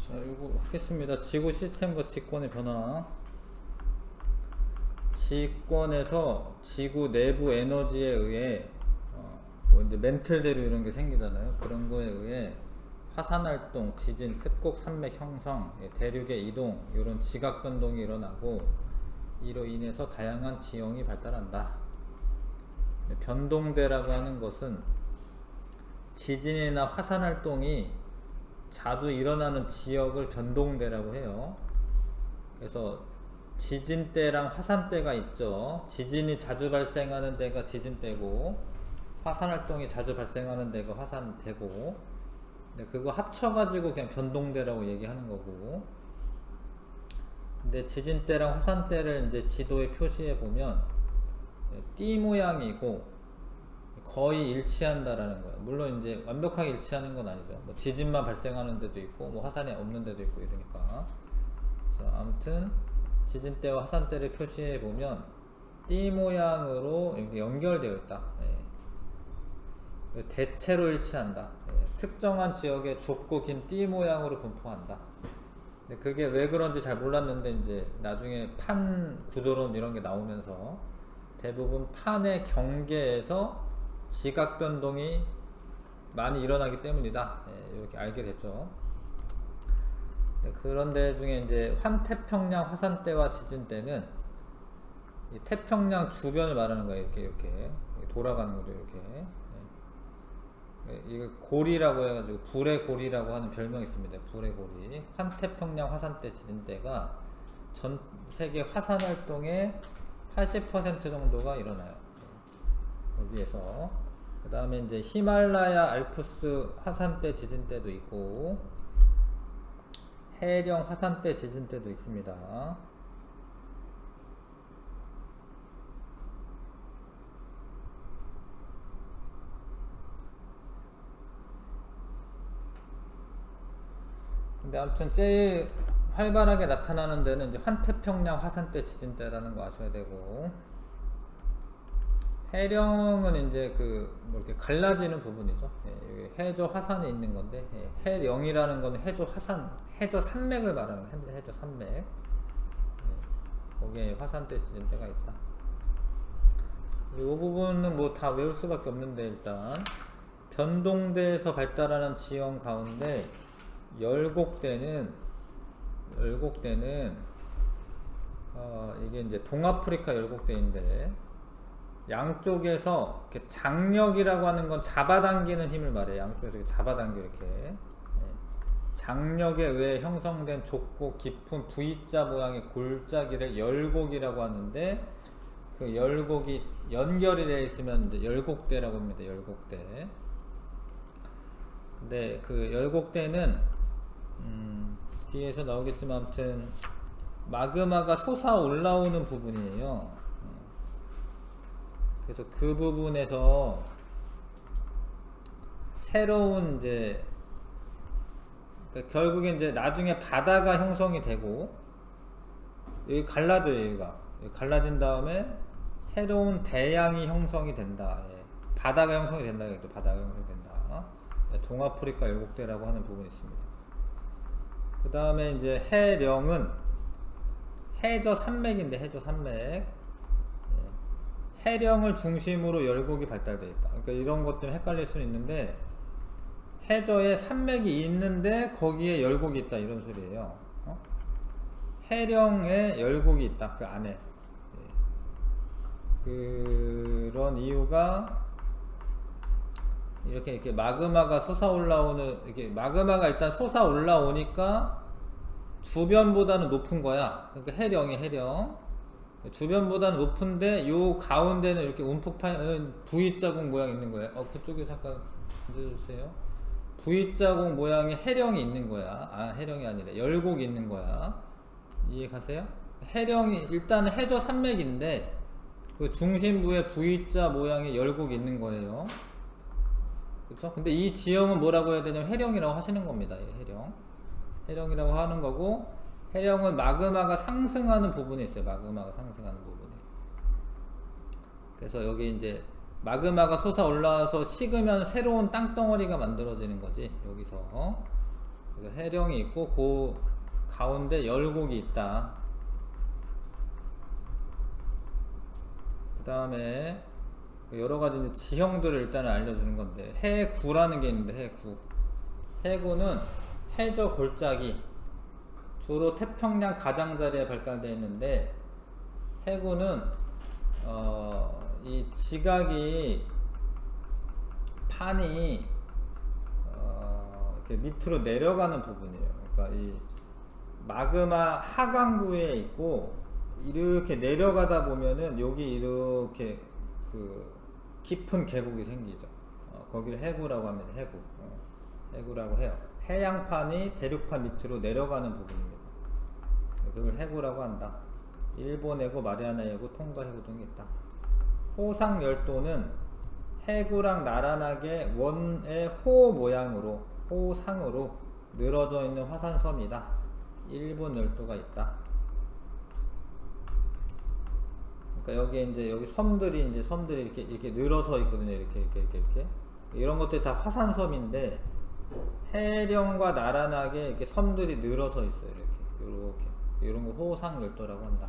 자, 이거 하겠습니다. 지구 시스템과 직권의 변화. 직권에서 지구 내부 에너지에 의해 뭐 이제 멘틀대로 이런 게 생기잖아요. 그런 거에 의해 화산 활동, 지진, 습곡 산맥 형성, 대륙의 이동 이런 지각 변동이 일어나고 이로 인해서 다양한 지형이 발달한다. 변동대라고 하는 것은 지진이나 화산 활동이 자주 일어나는 지역을 변동대라고 해요. 그래서 지진대랑 화산대가 있죠. 지진이 자주 발생하는 데가 지진대고 화산 활동이 자주 발생하는 데가 화산대고, 그거 합쳐가지고 그냥 변동대라고 얘기하는 거고. 근데 지진대랑 화산대를 이제 지도에 표시해 보면 띠 모양이고 거의 일치한다라는 거예요. 물론 이제 완벽하게 일치하는 건 아니죠. 뭐 지진만 발생하는 데도 있고 뭐 화산이 없는 데도 있고 이러니까. 자, 아무튼 지진대와 화산대를 표시해 보면 띠 모양으로 이렇게 연결되어 있다. 대체로 일치한다. 특정한 지역에 좁고 긴 띠 모양으로 분포한다. 근데 그게 왜 그런지 잘 몰랐는데 이제 나중에 판 구조론 이런 게 나오면서 대부분 판의 경계에서 지각 변동이 많이 일어나기 때문이다. 이렇게 알게 됐죠. 그런 데 중에 이제 환태평양 화산대와 지진대는 이 태평양 주변을 말하는 거예요. 이렇게 돌아가는 거죠. 이렇게. 이거 고리라고 해가지고 불의 고리라고 하는 별명이 있습니다. 불의 고리. 환태평양 화산대 지진대가 전 세계 화산 활동의 80% 정도가 일어나요. 여기에서. 그 다음에 이제 히말라야 알프스 화산대 지진대도 있고 해령 화산대 지진대도 있습니다. 근데 아무튼 제일 활발하게 나타나는 데는 이제 환태평양 화산대 지진대라는 거 아셔야 되고, 해령은 이제 뭐 이렇게 갈라지는 부분이죠. 해저 화산에 있는 건데, 해령이라는 건 해저 화산, 해저 산맥을 말하는 거예요. 해저 산맥. 거기에 화산대 지진대가 있다. 이 부분은 뭐 다 외울 수밖에 없는데, 일단 변동대에서 발달하는 지형 가운데 열곡대는 이게 이제 동아프리카 열곡대인데, 양쪽에서 이렇게 장력이라고 하는 건 잡아당기는 힘을 말해요. 양쪽에서 이렇게 잡아당겨 이렇게. 장력에 의해 형성된 좁고 깊은 V자 모양의 골짜기를 열곡이라고 하는데, 그 열곡이 연결이 되어 있으면 이제 열곡대라고 합니다. 열곡대. 근데 그 열곡대는 뒤에서 나오겠지만 아무튼 마그마가 솟아 올라오는 부분이에요. 그래서 그 부분에서 새로운 이제 그러니까 결국에 이제 나중에 바다가 형성이 되고, 여기 갈라져요. 여기가 여기 갈라진 다음에 새로운 대양이 형성이 된다. 바다가 형성이 된다. 바다가 형성이 된다. 동아프리카 열곡대라고 하는 부분이 있습니다. 그 다음에 이제 해령은 해저 산맥인데, 해저 산맥. 해령을 중심으로 열곡이 발달되어 있다. 그러니까 이런 것 때문에 헷갈릴 수는 있는데, 해저에 산맥이 있는데 거기에 열곡이 있다 이런 소리예요. 해령에 열곡이 있다 그 안에. 그런 이유가 이렇게 마그마가 솟아올라오는, 이렇게 마그마가 일단 솟아올라오니까 주변보다는 높은 거야. 그러니까 해령 주변보다는 높은데 요 가운데는 이렇게 움푹 파인 V자국 모양이 있는 거예요. 그쪽에 잠깐 앉아주세요. V자국 모양의 해령이 있는 거야. 해령이 아니라 열곡이 있는 거야. 이해 가세요? 해령이 일단 해저 산맥인데 그 중심부에 V자 모양의 열곡이 있는 거예요. 그렇죠? 근데 이 지형은 뭐라고 해야 되냐면 해령이라고 하시는 겁니다. 해령이라고 하는 거고, 해령은 마그마가 상승하는 부분이 있어요. 마그마가 상승하는 부분이. 그래서 여기 이제 마그마가 솟아 올라와서 식으면 새로운 땅덩어리가 만들어지는 거지. 여기서 그래서 해령이 있고 그 가운데 열곡이 있다. 그 다음에 여러가지 이제 지형들을 일단 알려주는 건데, 해구라는 게 있는데, 해구는 해저 골짜기, 주로 태평양 가장자리에 발달되어 있는데, 해구는 이 지각이 판이 이렇게 밑으로 내려가는 부분이에요. 그러니까 이 마그마 하강부에 있고 이렇게 내려가다 보면은 여기 이렇게 그 깊은 계곡이 생기죠. 거기를 해구라고 합니다. 해구라고 해요. 해양판이 대륙판 밑으로 내려가는 부분입니다. 그걸 해구라고 한다. 일본 해구, 마리아나 해구, 통가 해구 등이 있다. 호상열도는 해구랑 나란하게 원의 호 모양으로, 호상으로 늘어져 있는 화산섬이다. 일본 열도가 있다. 그러니까 여기에 이제 여기 섬들이 이렇게 늘어서 있거든요. 이렇게 이런 것들이 다 화산섬인데, 해령과 나란하게 이렇게 섬들이 늘어서 있어요. 이렇게 이런 거 호상열도라고 한다.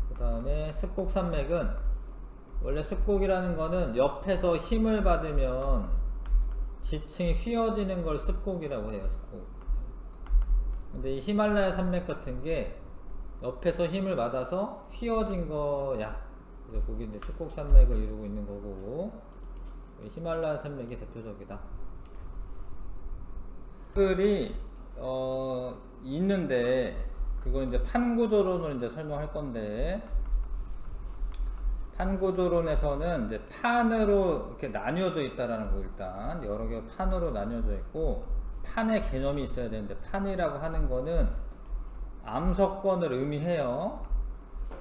그 다음에 습곡산맥은, 원래 습곡이라는 거는 옆에서 힘을 받으면 지층이 휘어지는 걸 습곡이라고 해요. 습곡. 근데 이 히말라야 산맥 같은 게 옆에서 힘을 받아서 휘어진 거야. 그래서 거기 이제 습곡산맥을 이루고 있는 거고, 히말라야 산맥이 대표적이다. 들이 있는데, 그거 이제 판구조론으로 이제 설명할 건데, 판구조론에서는 이제 판으로 이렇게 나뉘어져 있다라는 거, 일단 여러 개 판으로 나뉘어져 있고, 판의 개념이 있어야 되는데, 판이라고 하는 거는 암석권을 의미해요.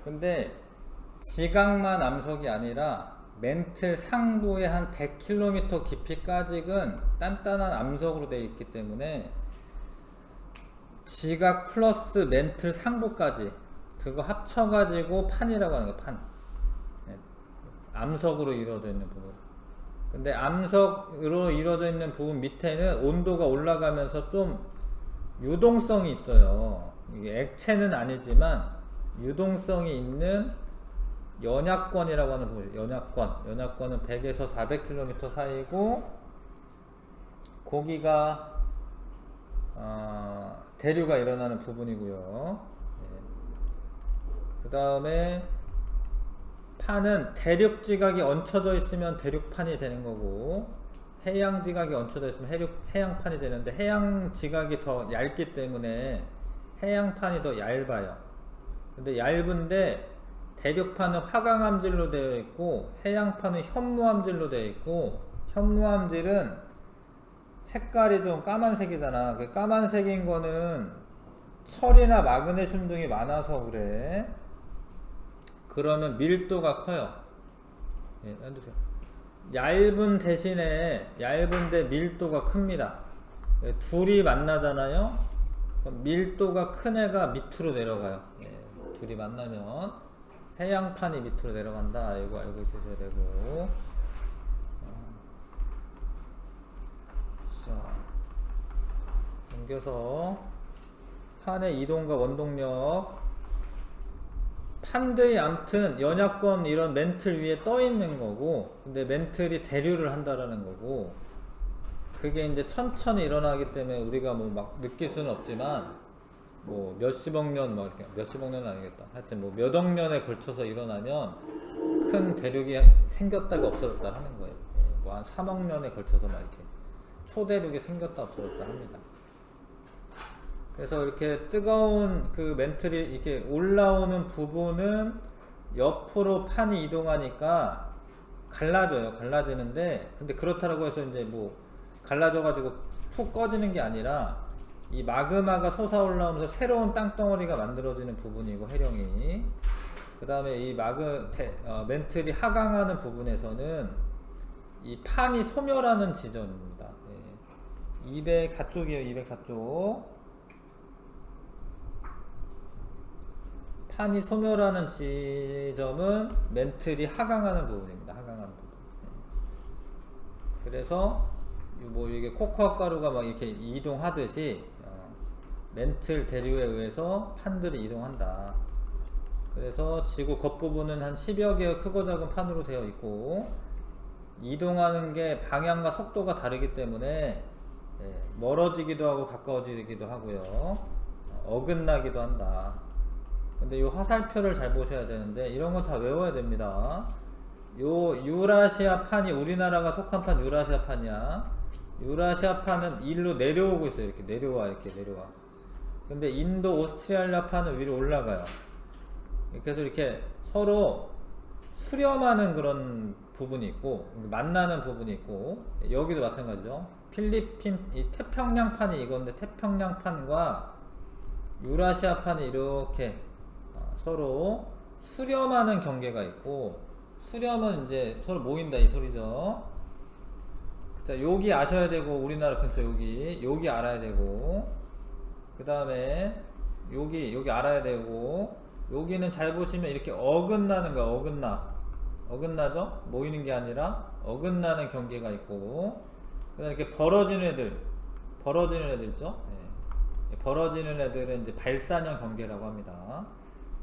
근데 지각만 암석이 아니라 멘틀 상부의 한 100km 깊이까지는 단단한 암석으로 되어 있기 때문에, 지각 플러스 멘틀 상부까지 그거 합쳐가지고 판이라고 하는 거예요. 판. 암석으로 이루어져 있는 부분. 근데 암석으로 이루어져 있는 부분 밑에는 온도가 올라가면서 좀 유동성이 있어요. 이게 액체는 아니지만 유동성이 있는 연약권이라고 하는 부분이에요. 연약권은 100에서 400km 사이고, 거기가 대류가 일어나는 부분이고요. 그 다음에 판은 대륙 지각이 얹혀져 있으면 대륙판이 되는 거고, 해양 지각이 얹혀져 있으면 해양판이 되는데, 해양 지각이 더 얇기 때문에 해양판이 더 얇아요. 근데 얇은데 대륙판은 화강암질로 되어 있고, 해양판은 현무암질로 되어 있고, 현무암질은 색깔이 좀 까만색이잖아. 그 까만색인 거는 철이나 마그네슘 등이 많아서 그래. 그러면 밀도가 커요. 예, 앉으세요. 얇은 대신에 얇은데 밀도가 큽니다. 예, 둘이 만나잖아요. 그럼 밀도가 큰 애가 밑으로 내려가요. 예, 둘이 만나면 해양판이 밑으로 내려간다. 이거 알고 있으셔야 되고. 자, 넘겨서 판의 이동과 원동력. 판들이 암튼 연약권 이런 멘틀 위에 떠 있는 거고, 근데 멘틀이 대류를 한다라는 거고, 그게 이제 천천히 일어나기 때문에 우리가 뭐 막 느낄 수는 없지만, 뭐 몇십억 년, 뭐 이렇게 몇십억 년은 아니겠다. 하여튼 뭐 몇 억 년에 걸쳐서 일어나면 큰 대륙이 생겼다가 없어졌다 하는 거예요. 뭐 한 3억 년에 걸쳐서 막 이렇게 초대륙이 생겼다 없어졌다 합니다. 그래서 이렇게 뜨거운 그 멘틀이 이렇게 올라오는 부분은 옆으로 판이 이동하니까 갈라지는데, 근데 그렇다고 해서 이제 뭐 갈라져가지고 푹 꺼지는 게 아니라, 이 마그마가 솟아올라오면서 새로운 땅덩어리가 만들어지는 부분이고, 해령이. 그 다음에 이 멘틀이 하강하는 부분에서는 이 판이 소멸하는 지점입니다. 204쪽이에요, 204쪽. 판이 소멸하는 지점은 멘틀이 하강하는 부분입니다. 하강하는 부분. 그래서 뭐 이게 코코아 가루가 막 이렇게 이동하듯이 멘틀 대류에 의해서 판들이 이동한다. 그래서 지구 겉부분은 한 10여 개의 크고 작은 판으로 되어 있고, 이동하는 게 방향과 속도가 다르기 때문에 멀어지기도 하고 가까워지기도 하고요, 어긋나기도 한다. 근데 이 화살표를 잘 보셔야 되는데, 이런 거 다 외워야 됩니다. 요 유라시아 판이 우리나라가 속한 판 유라시아 판이야. 유라시아 판은 일로 내려오고 있어요. 이렇게 내려와, 이렇게 내려와. 근데 인도 오스트레일리아 판은 위로 올라가요. 그래서 이렇게 서로 수렴하는 그런 부분이 있고, 만나는 부분이 있고, 여기도 마찬가지죠. 필리핀, 이 태평양판이 이건데, 태평양판과 유라시아판이 이렇게 서로 수렴하는 경계가 있고, 수렴은 이제 서로 모인다 이 소리죠. 자, 여기 아셔야 되고, 우리나라 근처 여기 알아야 되고, 그 다음에 여기 알아야 되고, 여기는 잘 보시면 이렇게 어긋나는 거야. 어긋나죠? 모이는 게 아니라 어긋나는 경계가 있고, 그 다음에 이렇게 벌어지는 애들 있죠? 네. 벌어지는 애들은 이제 발산형 경계라고 합니다.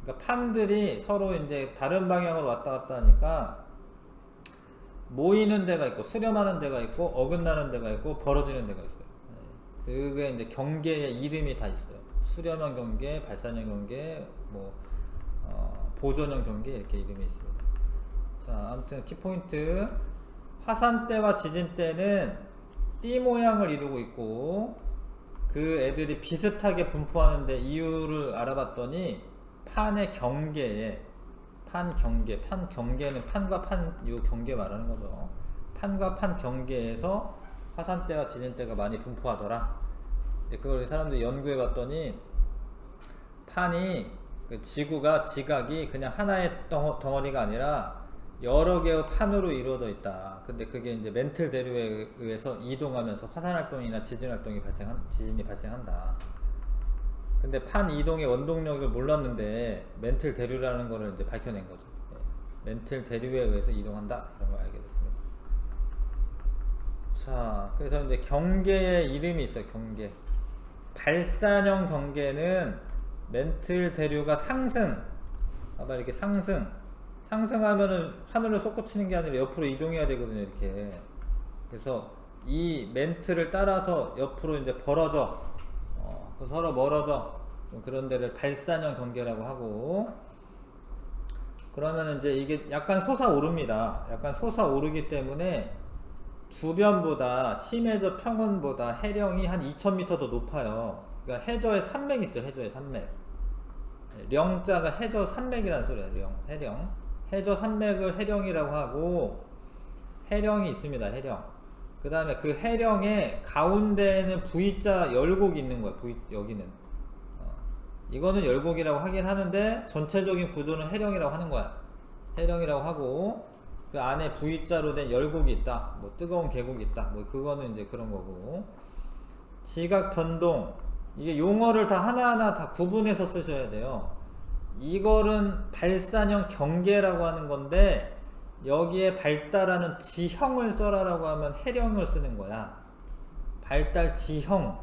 그러니까 판들이 서로 이제 다른 방향으로 왔다 갔다 하니까 모이는 데가 있고, 수렴하는 데가 있고, 어긋나는 데가 있고, 벌어지는 데가 있어요. 네. 그게 이제 경계의 이름이 다 있어요. 수렴형 경계, 발산형 경계, 뭐 보존형 경계, 이렇게 이름이 있습니다. 자, 아무튼 키포인트, 화산 때와 지진 때는 띠 모양을 이루고 있고, 그 애들이 비슷하게 분포하는데 이유를 알아봤더니, 판의 경계에, 판 경계는 판과 판, 이 경계 말하는 거죠. 판과 판 경계에서 화산 때와 지진 때가 많이 분포하더라. 그걸 사람들이 연구해 봤더니, 판이, 지각이 그냥 하나의 덩어리가 아니라 여러 개의 판으로 이루어져 있다. 근데 그게 이제 멘틀 대류에 의해서 이동하면서 화산 활동이나 지진이 발생한다. 근데 판 이동의 원동력을 몰랐는데 멘틀 대류라는 거를 이제 밝혀낸 거죠. 멘틀 대류에 의해서 이동한다, 이런 걸 알게 됐습니다. 자, 그래서 이제 경계의 이름이 있어요. 경계. 발산형 경계는 멘틀 대류가 봐봐, 이렇게 상승하면은 하늘로 솟구치는 게 아니라 옆으로 이동해야 되거든요, 이렇게. 그래서 이 멘틀을 따라서 옆으로 이제 벌어져, 서로 멀어져. 그런 데를 발산형 경계라고 하고, 그러면 이제 이게 약간 솟아오릅니다. 약간 솟아오르기 때문에 주변보다, 심해저 평원보다 해령이 한 2000m 더 높아요. 그러니까 해저에 산맥이 있어요. 해저에 산맥. 령자가 해저 산맥이라는 소리예요. 해령. 해저 산맥을 해령이라고 하고, 해령이 있습니다. 해령. 그 다음에 그 해령의 가운데에는 V자 열곡이 있는 거예요. 여기는. 이거는 열곡이라고 하긴 하는데, 전체적인 구조는 해령이라고 하는 거야. 해령이라고 하고, 그 안에 V자로 된 열곡이 있다. 뭐 뜨거운 계곡이 있다. 뭐 그거는 이제 그런 거고. 지각 변동. 이게 용어를 다 하나하나 다 구분해서 쓰셔야 돼요. 이거는 발산형 경계라고 하는 건데, 여기에 발달하는 지형을 써라라고 하면 해령을 쓰는 거야. 발달 지형.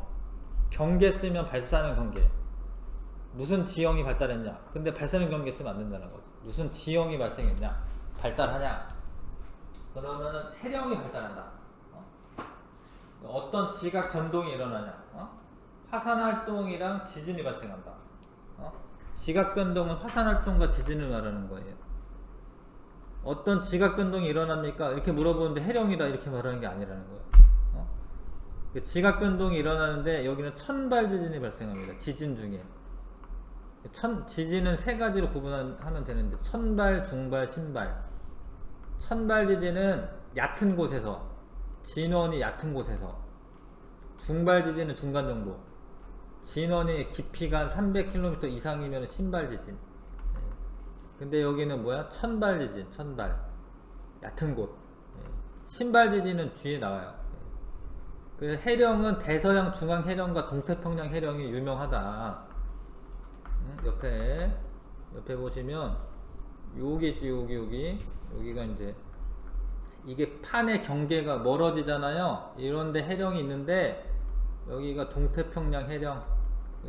경계 쓰면 발산형 경계. 무슨 지형이 발달했냐? 근데 발산형 경계 쓰면 안 된다는 거지. 무슨 지형이 발생했냐? 발달하냐? 그러면은 해령이 발달한다. 어떤 지각 변동이 일어나냐? 화산 활동이랑 지진이 발생한다. 지각 변동은 화산 활동과 지진을 말하는 거예요. 어떤 지각 변동이 일어납니까? 이렇게 물어보는데 해령이다 이렇게 말하는 게 아니라는 거예요. 지각 변동이 일어나는데 여기는 천발 지진이 발생합니다. 지진 중에. 지진은 세 가지로 구분하면 되는데, 천발, 중발, 신발. 천발 지진은 얕은 곳에서, 진원이 얕은 곳에서. 중발 지진은 중간 정도. 진원이 깊이가 한 300km 이상이면 신발 지진. 근데 여기는 뭐야? 천발 지진, 천발. 얕은 곳. 신발 지진은 뒤에 나와요. 그 해령은 대서양 중앙 해령과 동태평양 해령이 유명하다. 옆에 보시면 여기 있지, 여기가 이제 이게 판의 경계가 멀어지잖아요. 이런데 해령이 있는데 여기가 동태평양 해령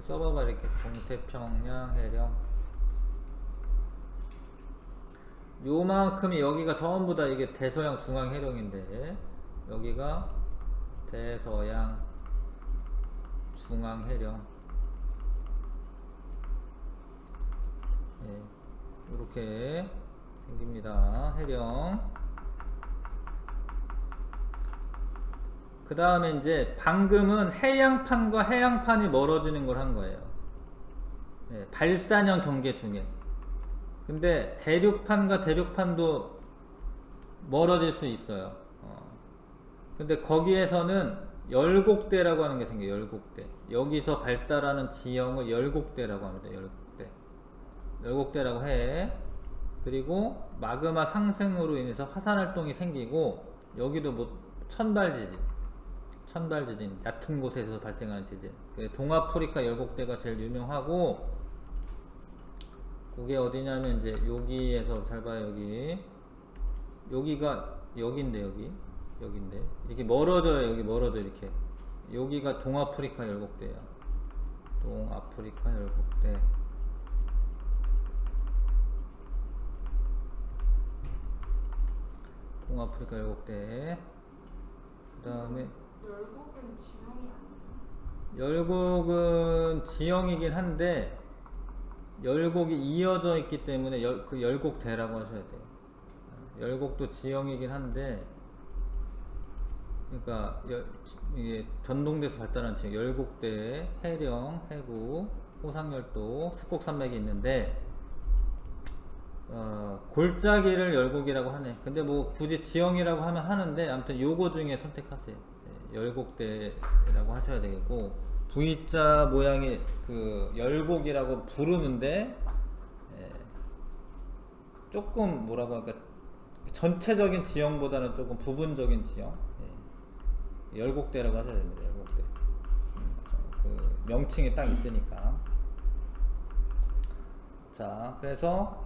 써봐봐. 이렇게 동태평양 해령 요만큼이 여기가 전부 다 이게 대서양 중앙 해령인데 여기가 대서양 중앙 해령 이렇게 생깁니다. 해령. 그 다음에 이제 방금은 해양판과 해양판이 멀어지는 걸 한 거예요. 발산형 경계 중에. 근데 대륙판과 대륙판도 멀어질 수 있어요. 근데 거기에서는 열곡대라고 하는 게 생겨요. 열곡대. 여기서 발달하는 지형을 열곡대라고 합니다. 열곡대. 열곡대라고 해. 그리고 마그마 상승으로 인해서 화산활동이 생기고 여기도 뭐 천발지진 얕은 곳에서 발생하는 지진. 동아프리카 열곡대가 제일 유명하고 그게 어디냐면 이제 여기에서 잘 봐요. 여기가 여기인데 여기인데 이게 멀어져요. 여기 멀어져 이렇게. 여기가 동아프리카 열곡대야. 동아프리카 열곡대. 동아프리카 열곡대. 그 다음에 열곡은 지형이 아니에요? 열곡은 지형이긴 한데 열곡이 이어져 있기 때문에 그 열곡대라고 하셔야 돼요. 열곡도 지형이긴 한데 그러니까 이게 변동돼서 발달한 지형 열곡대, 해령, 해구, 호상열도, 습곡산맥이 있는데 골짜기를 열곡이라고 하네. 근데 뭐 굳이 지형이라고 하면 하는데 아무튼 요거 중에 선택하세요. 열곡대라고 하셔야 되겠고 V자 모양의 그 열곡이라고 부르는데 조금 뭐라고 할까 전체적인 지형보다는 조금 부분적인 지형 열곡대라고 하셔야 됩니다. 열곡대. 그 명칭이 딱 있으니까. 자, 그래서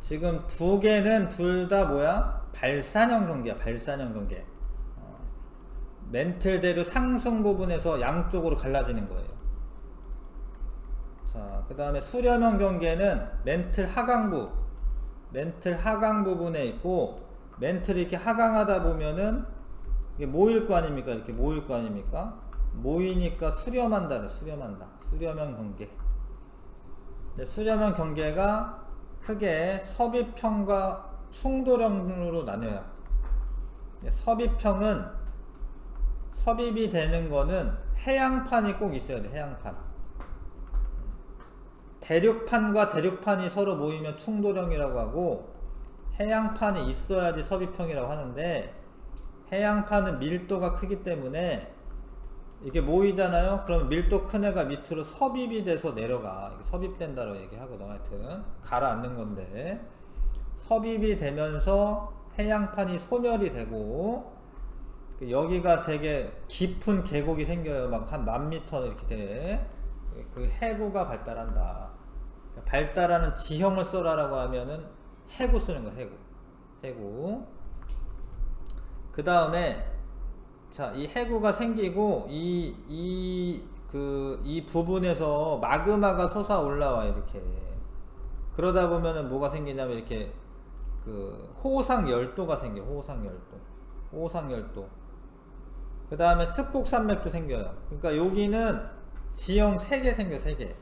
지금 두 개는 둘 다 뭐야? 발산형 경계야. 발산형 경계. 멘틀대로 상승 부분에서 양쪽으로 갈라지는 거예요. 자, 그 다음에 수렴형 경계는 멘틀 하강부 부분에 있고 멘틀이 이렇게 하강하다 보면은 이게 모일 거 아닙니까? 이렇게 모일 거 아닙니까? 모이니까 수렴한다. 수렴형 경계. 수렴형 경계가 크게 섭입형과 충돌형으로 나뉘어요. 섭입형은 섭입이 되는 거는 해양판이 꼭 있어야 돼. 해양판. 대륙판과 대륙판이 서로 모이면 충돌형이라고 하고 해양판이 있어야지 섭입형이라고 하는데 해양판은 밀도가 크기 때문에 이게 모이잖아요. 그럼 밀도 큰 애가 밑으로 섭입이 돼서 내려가. 이게 섭입된다고 얘기하거든. 하여튼 가라앉는 건데 섭입이 되면서 해양판이 소멸이 되고 여기가 되게 깊은 계곡이 생겨요. 막 한 10,000m 이렇게 돼. 그 해구가 발달한다. 발달하는 지형을 써라라고 하면은 해구 쓰는 거. 해구. 그 다음에 자, 이 해구가 생기고 이 부분에서 마그마가 솟아 올라와 이렇게. 그러다 보면은 뭐가 생기냐면 이렇게 그 호상 열도가 생겨. 호상 열도. 그 다음에 습곡산맥도 생겨요. 그러니까 여기는 지형 3개 생겨. 3개.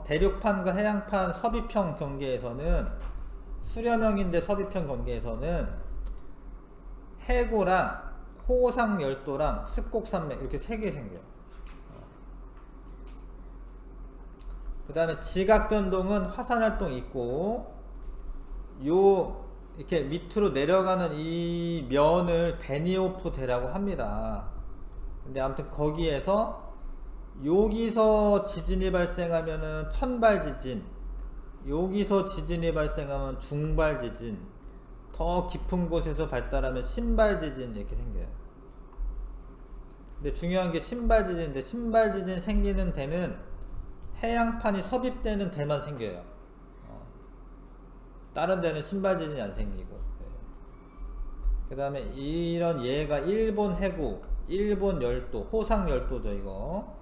대륙판과 해양판 섭입형 경계에서는 수렴형인데 섭입형 경계에서는 해구랑 호상열도랑 습곡산맥 이렇게 3개 생겨요. 그 다음에 지각변동은 화산활동이 있고 이렇게 밑으로 내려가는 이 면을 베니오프 대라고 합니다. 근데 아무튼 거기에서 여기서 지진이 발생하면은 천발 지진, 여기서 지진이 발생하면 중발 지진, 더 깊은 곳에서 발달하면 신발 지진 이렇게 생겨요. 근데 중요한 게 신발 지진인데 신발 지진 생기는 데는 해양판이 섭입되는 데만 생겨요. 다른 데는 신발 지진이 안 생기고. 그 다음에 이런 얘가 일본 해구, 일본 열도, 호상 열도죠 이거.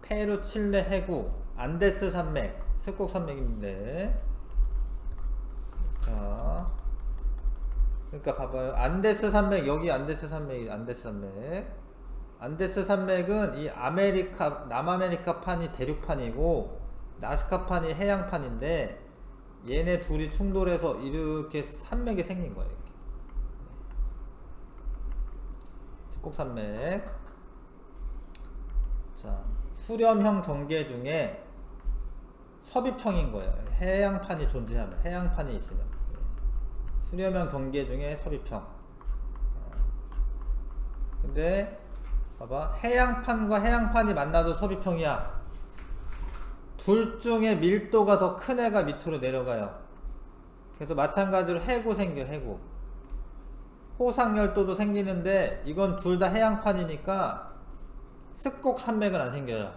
페루, 칠레 해구, 안데스 산맥, 습곡 산맥인데, 자, 그러니까 봐봐요. 안데스 산맥, 여기 안데스 산맥이 안데스 산맥. 안데스 산맥은 이 아메리카, 남아메리카판이 대륙판이고 나스카판이 해양판인데, 얘네 둘이 충돌해서 이렇게 산맥이 생긴 거예요. 이렇게. 습곡산맥. 자, 수렴형 경계 중에 섭입형인 거예요. 해양판이 존재하면, 해양판이 있으면. 수렴형 경계 중에 섭입형. 근데 봐봐, 해양판과 해양판이 만나도 섭입형이야. 둘 중에 밀도가 더 큰 애가 밑으로 내려가요. 그래서 마찬가지로 해구 생겨, 해구. 호상열도도 생기는데 이건 둘 다 해양판이니까 습곡 산맥은 안 생겨요.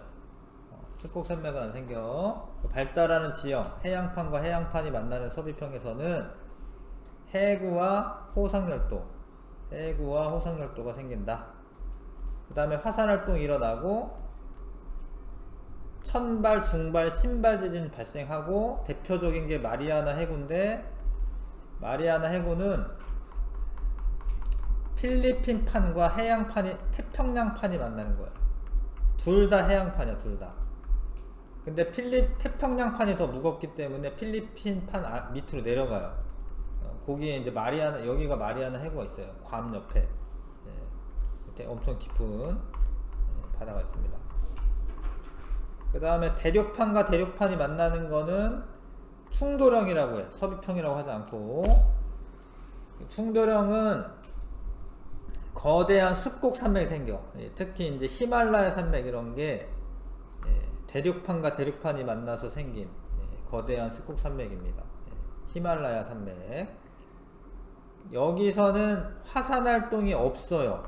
습곡 산맥은 안 생겨. 발달하는 지형, 해양판과 해양판이 만나는 섭입형에서는 해구와 호상열도, 해구와 호상열도가 생긴다. 그 다음에 화산활동이 일어나고 천발, 중발, 신발 지진이 발생하고, 대표적인 게 마리아나 해구인데, 마리아나 해구는 필리핀판과 해양판이, 태평양판이 만나는 거야. 둘 다 해양판이야, 둘 다. 근데 태평양판이 더 무겁기 때문에 필리핀판 밑으로 내려가요. 거기에 이제 마리아나, 여기가 마리아나 해구가 있어요. 괌 옆에. 예, 엄청 깊은 바다가 있습니다. 그 다음에 대륙판과 대륙판이 만나는 거는 충돌형이라고 해요. 섭입형이라고 하지 않고. 충돌형은 거대한 습곡 산맥이 생겨. 특히 이제 히말라야 산맥 이런 게 대륙판과 대륙판이 만나서 생긴 거대한 습곡 산맥입니다. 히말라야 산맥. 여기서는 화산 활동이 없어요.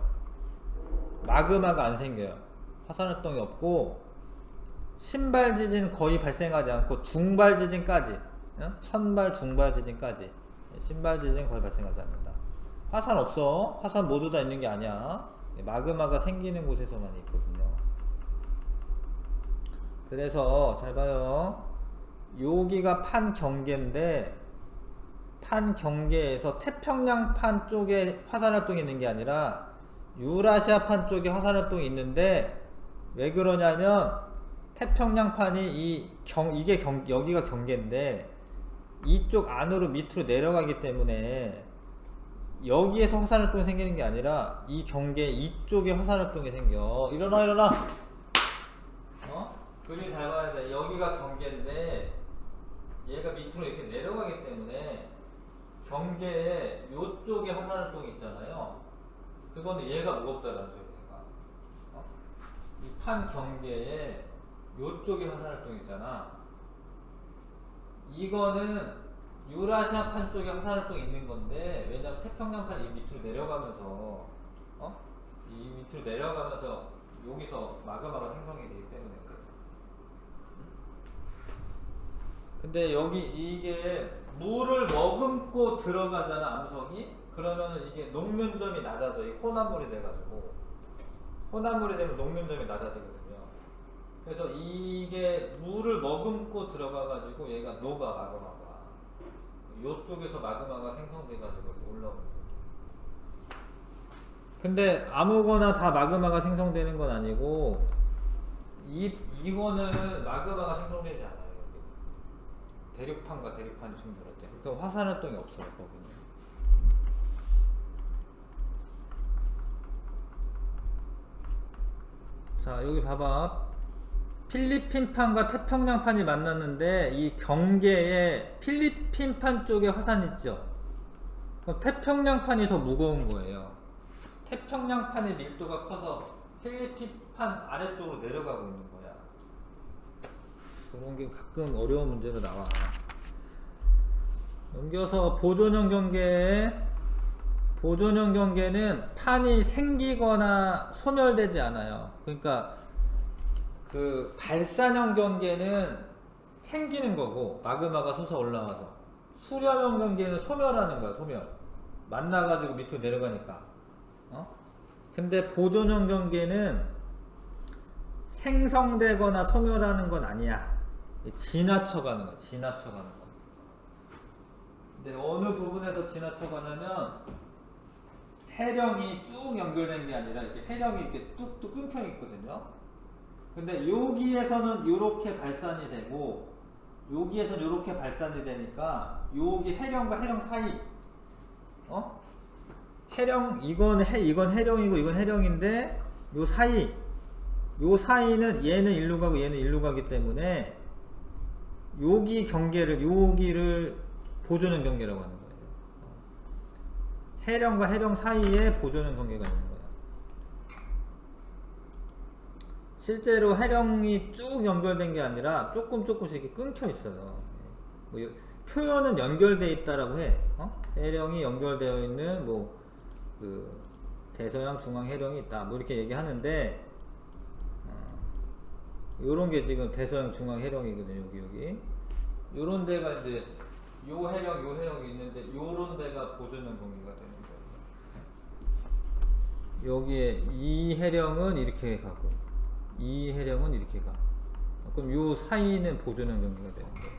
마그마가 안 생겨요. 화산 활동이 없고, 신발 지진 거의 발생하지 않고 중발 지진까지, 천발 중발 지진까지, 신발 지진 거의 발생하지 않는다. 화산 없어. 화산 모두 다 있는 게 아니야. 마그마가 생기는 곳에서만 있거든요. 그래서 잘 봐요. 여기가 판 경계인데, 판 경계에서 태평양판 쪽에 화산 활동이 있는 게 아니라 유라시아판 쪽에 화산 활동이 있는데, 왜 그러냐면 태평양판이 여기가 경계인데 이쪽 안으로 밑으로 내려가기 때문에 여기에서 화산활동이 생기는 게 아니라 이 경계 이쪽에 화산활동이 생겨. 일어나. 그림 잘 봐야 돼. 여기가 경계인데 얘가 밑으로 이렇게 내려가기 때문에 경계에 요쪽에 화산활동이 있잖아요. 그거는 얘가 무겁다라는 소리가. 이 판 경계에 요쪽에 화산활동 있잖아. 이거는 유라시아판 쪽에 화산활동이 있는 건데, 왜냐면 태평양판이 이 밑으로 내려가면서 이 밑으로 내려가면서 여기서 마그마가 생성이 되기 때문에 그래. 근데 여기 이게 물을 머금고 들어가잖아, 암석이. 그러면은 이게 녹면점이 낮아져. 이 혼합물이 돼가지고, 혼합물이 되면 녹면점이 낮아지거든요. 그래서 이게 물을 머금고 들어가가지고 얘가 녹아, 마그마가. 요쪽에서 마그마가 생성돼가지고 올라오는 거예요. 근데 아무거나 다 마그마가 생성되는 건 아니고, 이거는 마그마가 생성되지 않아요. 대륙판과 대륙판이 충돌할 때. 그럼 화산활동이 없어요, 거기는. 자, 여기 봐봐. 필리핀판과 태평양판이 만났는데 이 경계에 필리핀판 쪽에 화산 있죠. 그럼 태평양판이 더 무거운 거예요. 태평양판의 밀도가 커서 필리핀판 아래쪽으로 내려가고 있는 거야. 그런 게 가끔 어려운 문제로 나와. 넘겨서 보존형 경계는 판이 생기거나 소멸되지 않아요. 그러니까 그 발산형 경계는 생기는 거고, 마그마가 솟아 올라와서. 수렴형 경계는 소멸하는 거야, 소멸. 만나가지고 밑으로 내려가니까. 근데 보존형 경계는 생성되거나 소멸하는 건 아니야. 지나쳐가는 거야. 지나쳐가는 거. 근데 어느 부분에서 지나쳐가냐면 해령이 쭉 연결된 게 아니라 이렇게 해령이 이렇게 뚝뚝 끊겨 있거든요. 근데 여기에서는 이렇게 발산이 되고 여기에서는 이렇게 발산이 되니까 여기 해령과 해령 사이, 해령 이건 해령이고 이건 해령인데 요 사이는 얘는 일로 가고 얘는 일로 가기 때문에 여기를 보존형 경계라고 하는 거예요. 해령과 해령 사이에 보존형 경계가 있는 거예요. 실제로 해령이 쭉 연결된 게 아니라 조금씩 이렇게 끊겨 있어요. 뭐 표현은 연결돼 있다라고 해. 해령이 연결되어 있는 그 대서양 중앙 해령이 있다. 뭐 이렇게 얘기하는데 요런 게 지금 대서양 중앙 해령이거든요. 여기. 요런 데가 이제 요 해령이 있는데 요런 데가 보존형 경계가 되는 거예요. 여기에 이 해령은 이렇게 가고 이 해령은 이렇게 가. 그럼 요 사이는 보존형 경계가 되는 거예요.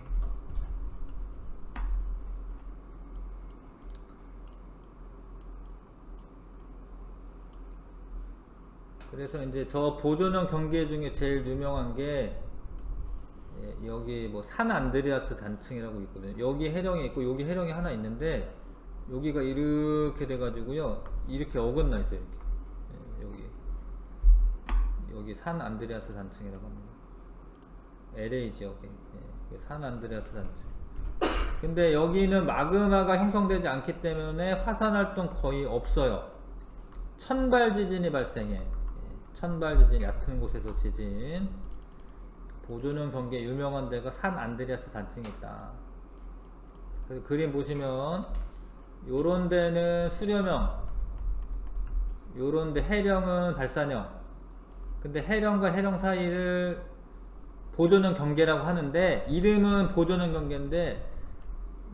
그래서 이제 저 보존형 경계 중에 제일 유명한 게 여기 뭐 산 안드레아스 단층이라고 있거든요. 여기 해령이 있고 여기 해령이 하나 있는데 여기가 이렇게 돼가지고요. 이렇게 어긋나 있어요. 이렇게. 여기 산 안드레아스 단층이라고 합니다. LA 지역에 산 안드레아스 단층. 근데 여기는 마그마가 형성되지 않기 때문에 화산 활동 거의 없어요. 천발 지진이 발생해. 천발 지진, 얕은 곳에서 지진. 보존형 경계 유명한 데가 산 안드레아스 단층이 있다. 그래서 그림 보시면 요런 데는 수렴형, 요런 데 해령은 발산형. 근데 해령과 해령 사이를 보존형 경계라고 하는데 이름은 보존형 경계인데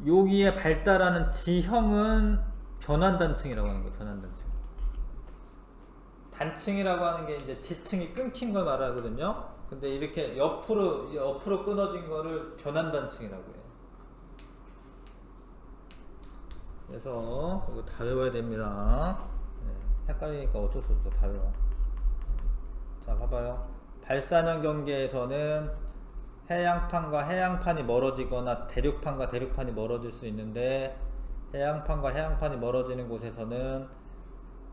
여기에 발달하는 지형은 변환단층이라고 하는 거예요. 변환단층. 단층이라고 하는 게 이제 지층이 끊긴 걸 말하거든요. 근데 이렇게 옆으로 끊어진 거를 변환단층이라고 해요. 그래서 이거 다 외워야 됩니다. 헷갈리니까 어쩔 수 없어. 다 외워. 자, 봐봐요. 발산형 경계에서는 해양판과 해양판이 멀어지거나 대륙판과 대륙판이 멀어질 수 있는데 해양판과 해양판이 멀어지는 곳에서는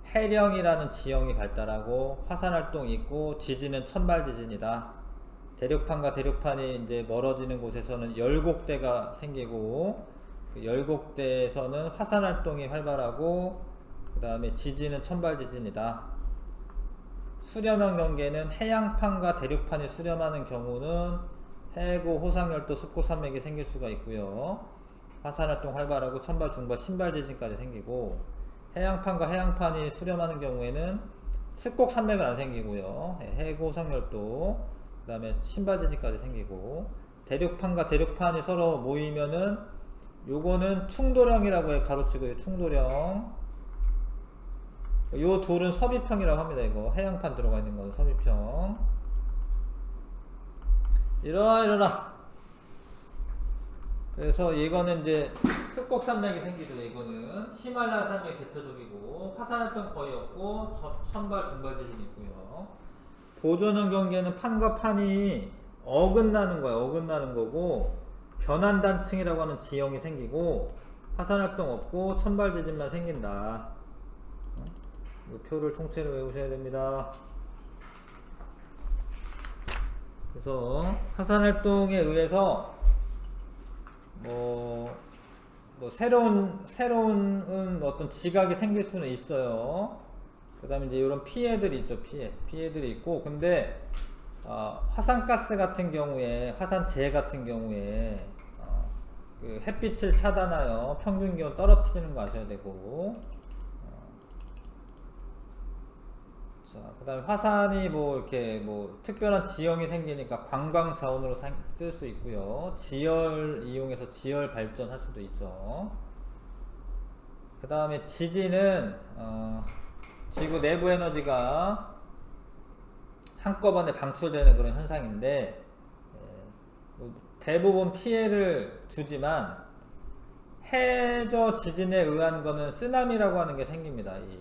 해령이라는 지형이 발달하고 화산활동이 있고 지진은 천발지진이다. 대륙판과 대륙판이 이제 멀어지는 곳에서는 열곡대가 생기고 그 열곡대에서는 화산활동이 활발하고 그 다음에 지진은 천발지진이다. 수렴형 경계는 해양판과 대륙판이 수렴하는 경우는 해고, 호상열도, 습고산맥이 생길 수가 있고요. 화산활동 활발하고 천발, 중발, 신발지진까지 생기고 해양판과 해양판이 수렴하는 경우에는 습곡산맥은 안 생기고요. 해고, 호상열도, 그 다음에 신발지진까지 생기고 대륙판과 대륙판이 서로 모이면은 요거는 충돌형이라고 해. 가로치고 충돌형. 요 둘은 섭입형이라고 합니다. 이거 해양판 들어가 있는 거는 섭입형. 일어나. 그래서 이거는 이제 습곡산맥이 생기죠. 이거는 히말라야 산맥 대표적이고 화산활동 거의 없고 천발, 중발 지진이 있고요. 보존형 경계는 판과 판이 어긋나는 거야. 어긋나는 거고 변환단층이라고 하는 지형이 생기고 화산활동 없고 천발 지진만 생긴다. 이 표를 통째로 외우셔야 됩니다. 그래서 화산활동에 의해서 새로운 어떤 지각이 생길 수는 있어요. 그 다음에 이제 이런 피해들이 있죠. 피해들이 있고, 근데 화산가스 같은 경우에, 화산재 같은 경우에 그 햇빛을 차단하여 평균 기온 떨어뜨리는 거 아셔야 되고, 자, 그 다음에 화산이 이렇게 특별한 지형이 생기니까 관광 자원으로 쓸 수 있고요. 지열 이용해서 지열 발전할 수도 있죠. 그 다음에 지진은 지구 내부 에너지가 한꺼번에 방출되는 그런 현상인데 대부분 피해를 주지만 해저 지진에 의한 거는 쓰나미라고 하는 게 생깁니다. 이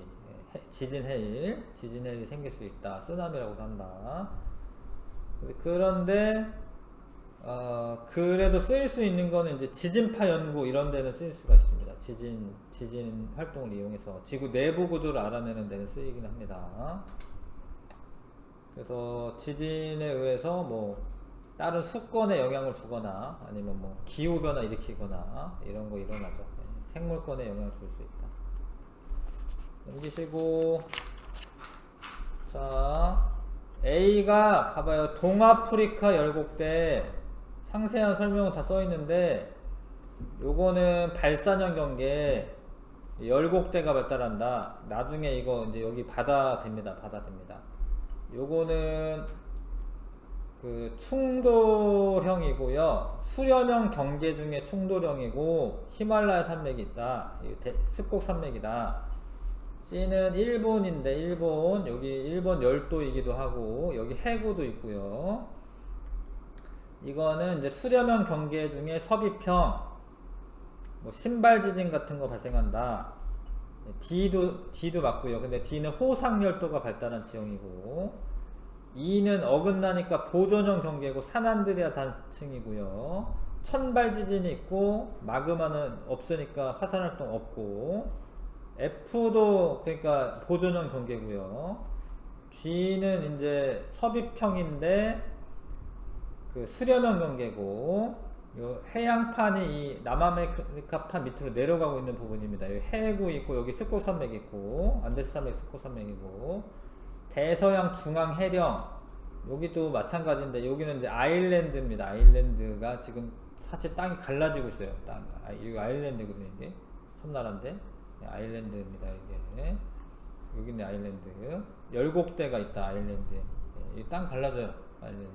지진 해일이 생길 수 있다. 쓰나미라고도 한다. 그런데 그래도 쓰일 수 있는 거는 이제 지진파 연구 이런 데는 쓰일 수가 있습니다. 지진 활동을 이용해서 지구 내부 구조를 알아내는 데는 쓰이긴 합니다. 그래서 지진에 의해서 뭐 다른 수권에 영향을 주거나 아니면 뭐 기후 변화 일으키거나 이런 거 일어나죠. 생물권에 영향을 줄 수 있다. 넘기시고, 자 A가 봐봐요. 동아프리카 열곡대 상세한 설명은 다 써있는데 요거는 발산형 경계 열곡대가 발달한다. 나중에 이거 이제 여기 바다 됩니다. 요거는 그 충돌형이고요. 수렴형 경계 중에 충돌형이고 히말라야 산맥이 있다. 습곡 산맥이다. C는 일본인데 일본 여기 일본 열도이기도 하고 여기 해구도 있고요. 이거는 이제 수렴형 경계 중에 섭입형 뭐 신발 지진 같은 거 발생한다. D도 맞고요. 근데 D는 호상열도가 발달한 지형이고 E는 어긋나니까 보존형 경계고 산안드레아 단층이고요. 천발 지진이 있고 마그마는 없으니까 화산활동 없고 F도 그러니까 보존형 경계고요. G는 이제 섭입형인데 그 수렴형 경계고 요 해양판이 이 남아메리카판 밑으로 내려가고 있는 부분입니다. 여기 해구 있고 여기 습곡산맥 있고 안데스 산맥 습곡산맥이고 대서양 중앙 해령 여기도 마찬가지인데 여기는 이제 아일랜드입니다. 아일랜드가 지금 사실 땅이 갈라지고 있어요. 여기 아일랜드거든요. 이게 섬나라인데 아일랜드입니다. 이게 여기는 아일랜드 열곡대가 있다. 아일랜드 이 땅 갈라져요. 아일랜드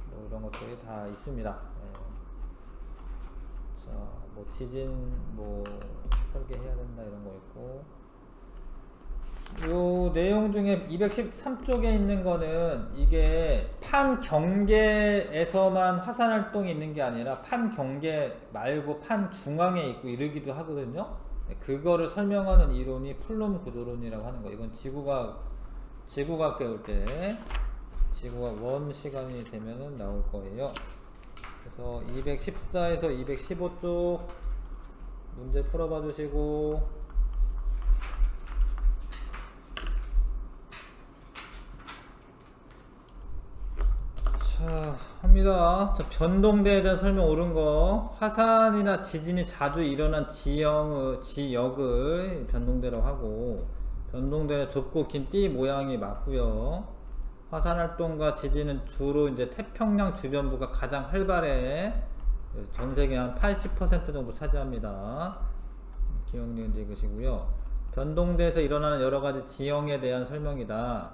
뭐 이런 것들이 다 있습니다. 자, 뭐 지진 뭐 설계해야 된다 이런 거 있고 요 내용 중에 213쪽에 있는 거는 이게 판 경계에서만 화산 활동이 있는 게 아니라 판 경계 말고 판 중앙에 있고 이러기도 하거든요. 그거를 설명하는 이론이 플룸 구조론이라고 하는 거. 이건 지구과학 배울 때 지구과학 원 시간이 되면은 나올 거예요. 그래서 214에서 215쪽 문제 풀어봐 주시고 자 합니다. 자, 변동대에 대한 설명 옳은 거 화산이나 지진이 자주 일어난 지역을 변동대라고 하고 변동대는 좁고 긴 띠 모양이 맞고요. 화산활동과 지진은 주로 이제 태평양 주변부가 가장 활발해 전 세계 한 80% 정도 차지합니다. 기억니은 읽으시고요. 변동대에서 일어나는 여러가지 지형에 대한 설명이다.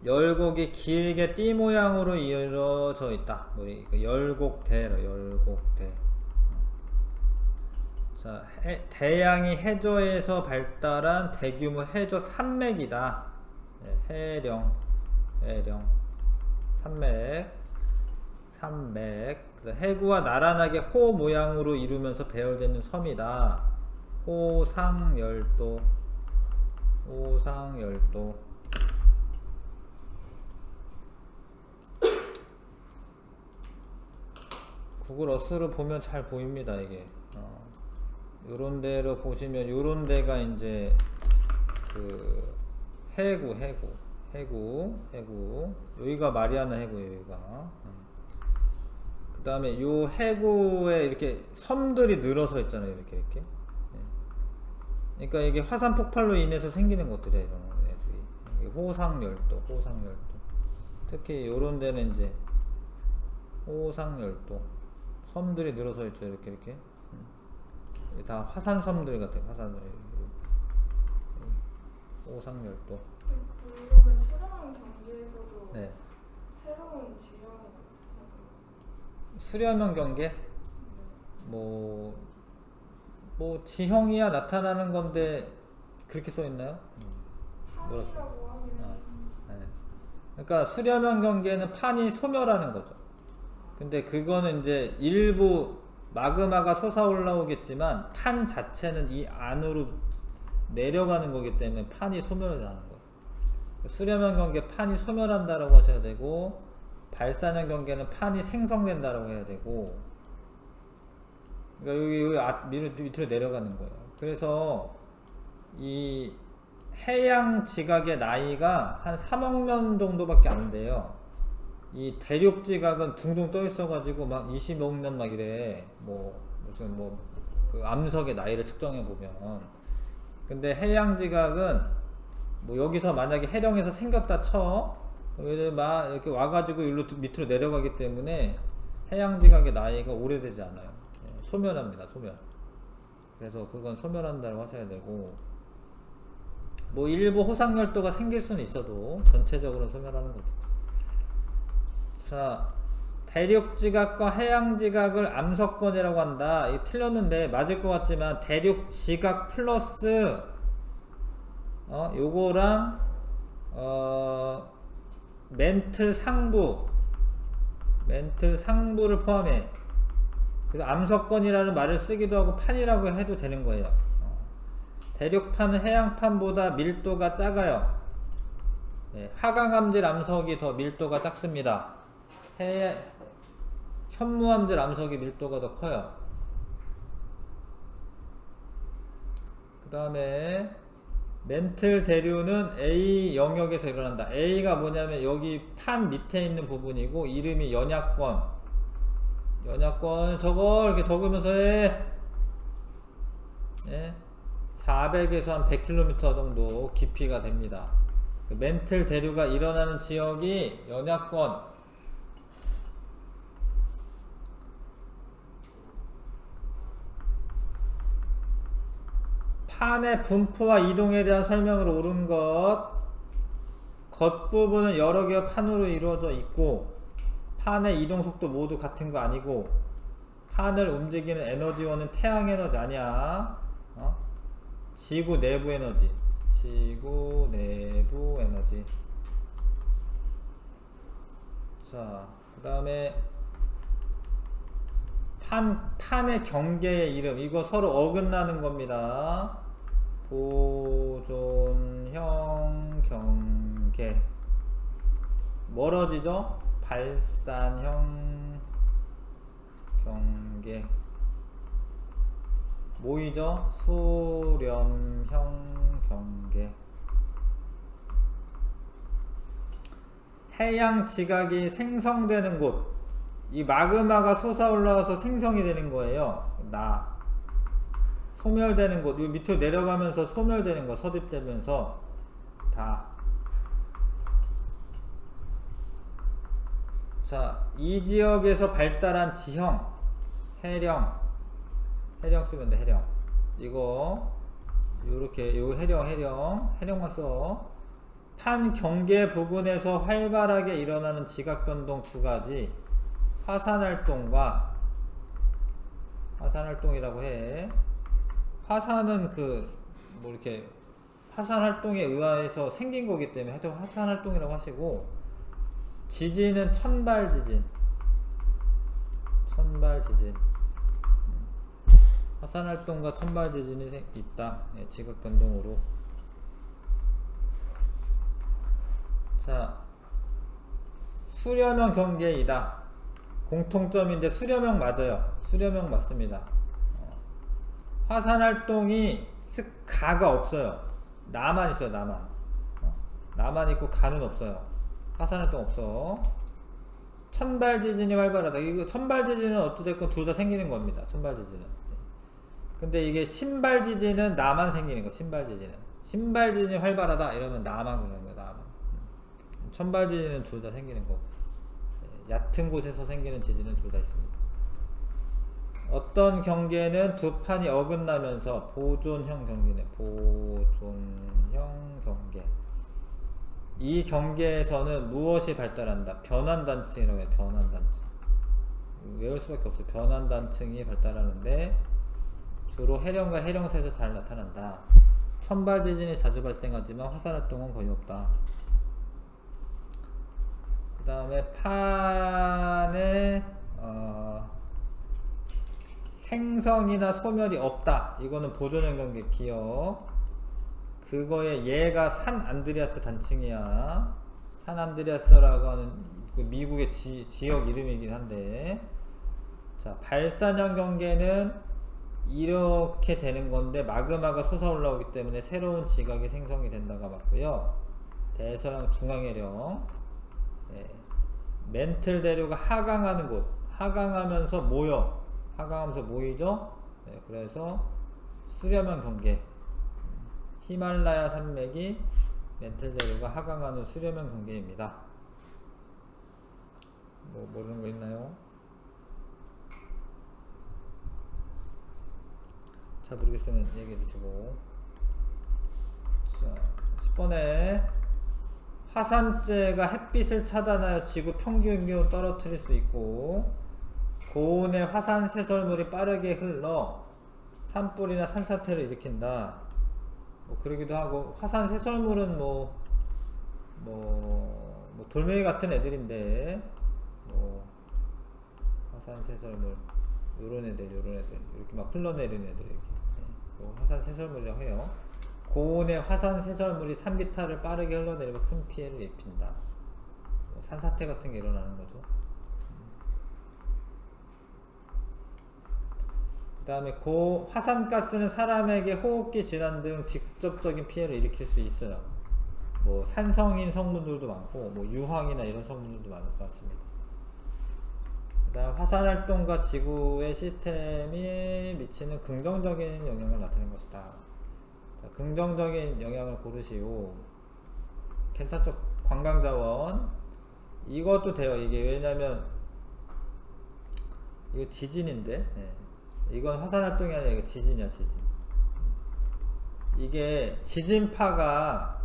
열곡이 길게 띠 모양으로 이루어져 있다. 뭐 열곡대로 열곡대. 자, 대양이 해저에서 발달한 대규모 해저 산맥이다. 해령, 산맥. 해구와 나란하게 호 모양으로 이루면서 배열되는 섬이다. 호상열도. 구글 어스로 보면 잘 보입니다. 이게 요런 데로 보시면 요런 데가 이제 그 해구 여기가 마리아나 해구예요. 여기가 그 다음에 요 해구에 이렇게 섬들이 늘어서 있잖아요. 이렇게 그러니까 이게 화산 폭발로 인해서 생기는 것들이에요. 이런 애들이 호상열도 특히 요런 데는 이제 호상열도 섬들이 늘어서 있죠. 이렇게 다 화산섬들 같아요. 호상열도. 그러면 수렴형 경계에서도 네. 새로운 지형이 수렴형 경계? 뭐 지형이야 나타나는 건데 그렇게 써 있나요? 판이라고 하긴 아, 했는데 네. 그러니까 수렴형 경계는 판이 소멸하는 거죠. 근데 그거는 이제 일부 마그마가 솟아 올라오겠지만 판 자체는 이 안으로 내려가는 거기 때문에 판이 소멸하지 않는 거예요. 수렴형 경계 판이 소멸한다라고 하셔야 되고, 발산형 경계는 판이 생성된다라고 해야 되고, 그러니까 여기 밑으로 내려가는 거예요. 그래서 이 해양 지각의 나이가 한 3억 년 정도밖에 안 돼요. 이 대륙 지각은 둥둥 떠 있어가지고 막 25억 년 막 이래. 무슨 그 암석의 나이를 측정해 보면. 근데 해양 지각은 여기서 만약에 해령에서 생겼다 쳐. 그럼 막 이렇게 와가지고 일로 밑으로 내려가기 때문에 해양 지각의 나이가 오래되지 않아요. 소멸합니다. 소멸. 그래서 그건 소멸한다고 하셔야 되고, 일부 호상열도가 생길 수는 있어도 전체적으로는 소멸하는 거죠. 자, 대륙지각과 해양지각을 암석권이라고 한다. 이거 틀렸는데 맞을 것 같지만 대륙지각 플러스 요거랑 멘틀 상부를 포함해. 그래서 암석권이라는 말을 쓰기도 하고 판이라고 해도 되는 거예요. 대륙판은 해양판보다 밀도가 작아요. 화강암질 암석이 더 밀도가 작습니다. 현무암질 암석이 밀도가 더 커요. 그 다음에 멘틀 대류는 A 영역에서 일어난다. A가 뭐냐면 여기 판 밑에 있는 부분이고, 이름이 연약권 저거 이렇게 적으면서 해. 400에서 한 100km 정도 깊이가 됩니다. 멘틀 대류가 일어나는 지역이 연약권. 판의 분포와 이동에 대한 설명으로 옳은 것. 겉부분은 여러 개의 판으로 이루어져 있고, 판의 이동 속도 모두 같은 거 아니고, 판을 움직이는 에너지원은 태양 에너지 아니야. 지구 내부 에너지. 자, 그 다음에 판의 경계의 이름. 이거 서로 어긋나는 겁니다. 보존형 경계. 멀어지죠? 발산형 경계. 모이죠? 수렴형 경계. 해양 지각이 생성되는 곳. 이 마그마가 솟아 올라와서 생성이 되는 거예요. 소멸되는 곳. 이 밑으로 내려가면서 소멸되는 거, 섭입되면서 다. 자, 이 지역에서 발달한 지형, 해령 쓰면 돼. 해령. 이거 요렇게 요 해령만 써. 판 경계 부근에서 활발하게 일어나는 지각 변동 두 가지. 화산활동이라고 해. 화산은 이렇게 화산활동에 의해서 생긴 거기 때문에 하여튼 화산활동이라고 하시고, 지진은 천발지진. 화산활동과 천발지진이 있다. 지각변동으로. 자, 수렴형 경계이다. 공통점인데 수렴형 맞아요. 수렴형 맞습니다. 화산활동이 가가 없어요. 나만 있어요. 나만 있고 가는 없어요. 화산활동 없어. 천발지진이 활발하다. 이거 천발지진은 어찌됐건 둘 다 생기는 겁니다. 천발지진은. 근데 이게 신발지진은 나만 생기는 거. 신발지진이 활발하다 이러면 나만 그러는 거야. 나만. 천발지진은 둘 다 생기는 거. 얕은 곳에서 생기는 지진은 둘 다 있습니다. 어떤 경계는 두 판이 어긋나면서 보존형 경계네. 보존형 경계. 이 경계에서는 무엇이 발달한다? 변환단층이라고 해요. 변환단층. 외울 수밖에 없어요. 변환단층이 발달하는데 주로 해령과 해령사에서 잘 나타난다. 천발 지진이 자주 발생하지만 화산 활동은 거의 없다. 그 다음에 판에 생성이나 소멸이 없다. 이거는 보존연관계 기억. 그거에 얘가 산 안드레아스 단층이야. 산 안드레아스라고 하는 그 미국의 지역 이름이긴 한데, 자, 발산형 경계는 이렇게 되는 건데 마그마가 솟아 올라오기 때문에 새로운 지각이 생성이 된다가 맞고요. 대서양 중앙해령, 멘틀 대류가 하강하는 곳, 하강하면서 하강하면서 모이죠. 그래서 수렴형 경계, 히말라야 산맥이 멘틀 대류가 하강하는 수렴형 경계입니다. 뭐 모르는 거 있나요? 잘 모르겠으면 얘기해 주시고. 자, 10번에 화산재가 햇빛을 차단하여 지구 평균 기온을 떨어뜨릴 수 있고, 고온의 화산 쇄설물이 빠르게 흘러 산불이나 산사태를 일으킨다. 뭐 그러기도 하고, 화산 쇄설물은 돌멩이 같은 애들인데, 화산 쇄설물 요런 애들 이렇게 막 흘러내리는 애들 이렇게 화산 쇄설물이라고 해요. 고온의 화산 쇄설물이 산비탈을 빠르게 흘러내리며 큰 피해를 입힌다. 산사태 같은 게 일어나는 거죠. 그 다음에 화산가스는 사람에게 호흡기 질환 등 직접적인 피해를 일으킬 수 있어요. 뭐 산성인 성분들도 많고, 뭐 유황이나 이런 성분들도 많을 것 같습니다. 그 다음 화산활동과 지구의 시스템이 미치는 긍정적인 영향을 나타낸 것이다. 자, 긍정적인 영향을 고르시오. 괜찮죠? 관광자원. 이것도 돼요. 이게 왜냐면 이거 지진인데, 이건 화산활동이 아니라 이거 지진이야. 지진. 이게 지진파가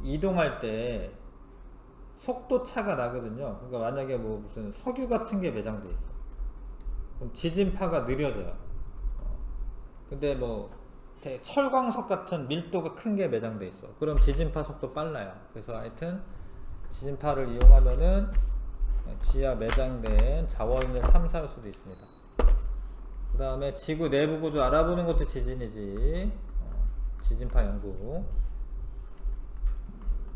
이동할 때 속도 차가 나거든요. 그러니까 만약에 뭐 무슨 석유 같은 게 매장돼 있어. 그럼 지진파가 느려져요. 근데 뭐 철광석 같은 밀도가 큰 게 매장돼 있어. 그럼 지진파 속도 빨라요. 그래서 하여튼 지진파를 이용하면은 지하 매장된 자원을 탐사할 수도 있습니다. 그 다음에 지구 내부 구조 알아보는 것도 지진이지. 지진파 연구.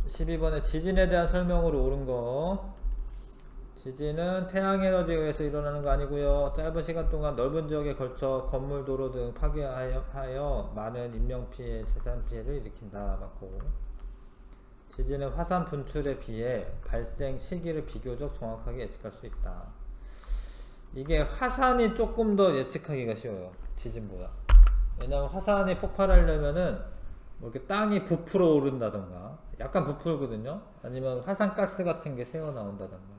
12번에 지진에 대한 설명으로 옳은 거. 지진은 태양에너지에 의해서 일어나는 거 아니고요. 짧은 시간 동안 넓은 지역에 걸쳐 건물, 도로 등 파괴하여 많은 인명피해, 재산피해를 일으킨다. 맞고. 지진은 화산 분출에 비해 발생 시기를 비교적 정확하게 예측할 수 있다. 이게 화산이 조금 더 예측하기가 쉬워요. 지진보다. 왜냐면 화산이 폭발하려면은 뭐 이렇게 땅이 부풀어 오른다던가, 약간 부풀거든요. 아니면 화산가스 같은 게 새어 나온다던가,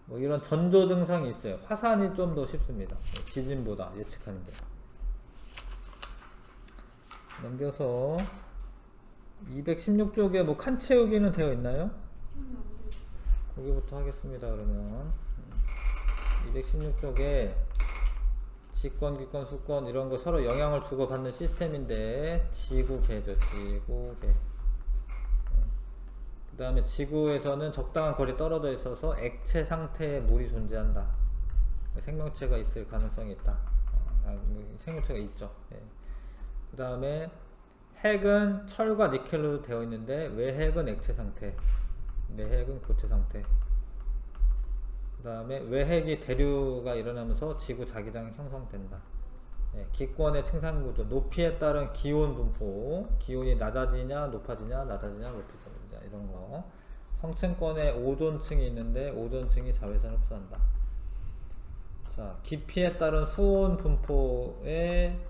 뭐 이런 전조 증상이 있어요. 화산이 좀 더 쉽습니다. 지진보다 예측하는데. 넘겨서 216쪽에 뭐 칸 채우기는 되어 있나요? 거기부터 하겠습니다. 그러면 216쪽에 직권, 기권, 수권 이런 거 서로 영향을 주고받는 시스템인데 지구계죠. 지구계. 그 다음에 지구에서는 적당한 거리에 떨어져 있어서 액체 상태의 물이 존재한다. 생명체가 있을 가능성이 있다. 생명체가 있죠. 그 다음에 핵은 철과 니켈로 되어 있는데 외핵은 액체 상태, 내핵은 고체 상태. 그 다음에 외핵이 대류가 일어나면서 지구 자기장이 형성된다. 기권의 층산구조, 높이에 따른 기온 분포, 기온이 낮아지냐 높아지냐 높아지냐 이런 거. 성층권에 오존층이 있는데 오존층이 자외선을 흡수한다. 자, 깊이에 따른 수온 분포의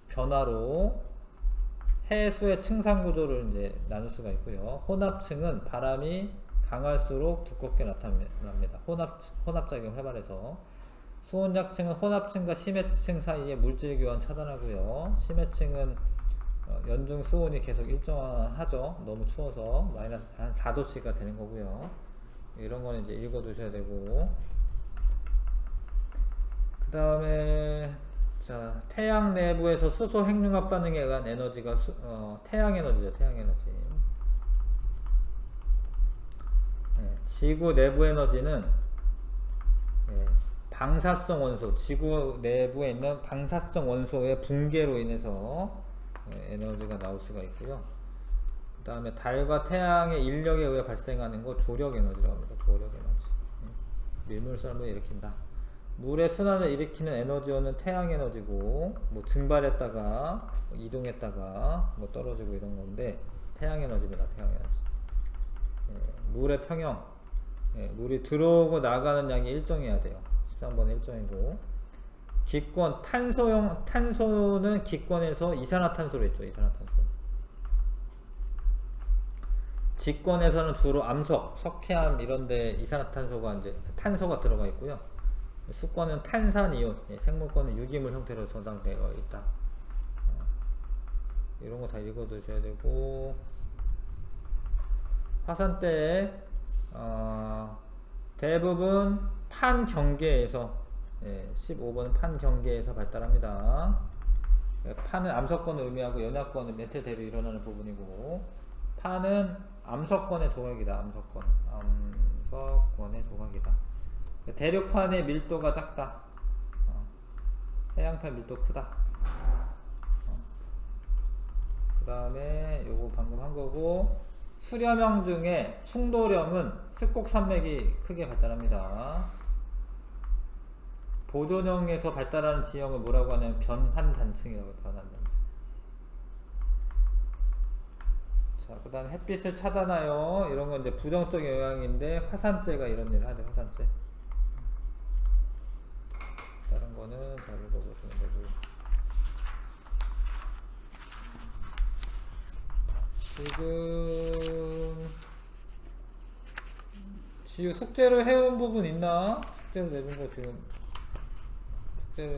변화로 해수의 층산구조를 이제 나눌 수가 있고요. 혼합층은 바람이 강할수록 두껍게 나타납니다. 혼합작용 활발해서. 수온약층은 혼합층과 심해층 사이에 물질 교환 차단하고요. 심해층은 연중 수온이 계속 일정하죠. 너무 추워서 마이너스 한 4도씨가 되는 거고요. 이런 거는 이제 읽어 두셔야 되고. 다음에 자 태양 내부에서 수소 핵융합 반응에 의한 에너지가 태양 에너지죠. 태양 에너지. 네, 지구 내부 에너지는 방사성 원소, 지구 내부에 있는 방사성 원소의 붕괴로 인해서 에너지가 나올 수가 있고요. 그 다음에 달과 태양의 인력에 의해 발생하는 거 조력 에너지라고 합니다. 조력 에너지. 밀물선을 일으킨다. 물의 순환을 일으키는 에너지원은 태양 에너지고, 뭐 증발했다가 뭐 이동했다가 뭐 떨어지고 이런 건데 태양 에너지입니다. 태양 에너지. 물의 평형, 물이 들어오고 나가는 양이 일정해야 돼요. 13번의 일정이고, 기권, 탄소는 기권에서 이산화탄소로 했죠. 이산화탄소. 직권에서는 주로 암석, 석회암 이런데 이산화탄소가 이제 탄소가 들어가 있고요. 수권은 탄산이온, 생물권은 유기물 형태로 저장되어 있다. 이런 거 다 읽어두셔야 되고, 화산대에 대부분 판경계에서 15번은 판경계에서 발달합니다. 판은 암석권을 의미하고 연약권은 메탈 대류 일어나는 부분이고, 판은 암석권의 조각이다. 암석권의 조각이다. 대륙판의 밀도가 작다. 해양판 밀도 크다. 그 다음에 요거 방금 한 거고, 수렴형 중에 충도령은 습곡산맥이 크게 발달합니다. 보존형에서 발달하는 지형을 뭐라고 하냐면 변환단층이라고 해요. 변환단층. 자, 그 다음에 햇빛을 차단하여, 이런 건 이제 부정적 영향인데 화산재가 이런 일을 하죠. 화산재. 다른 거는 잘 읽어보시면 되고요. 지금 숙제로 해온 부분 있나? 숙제로 내준 거 지금 숙제로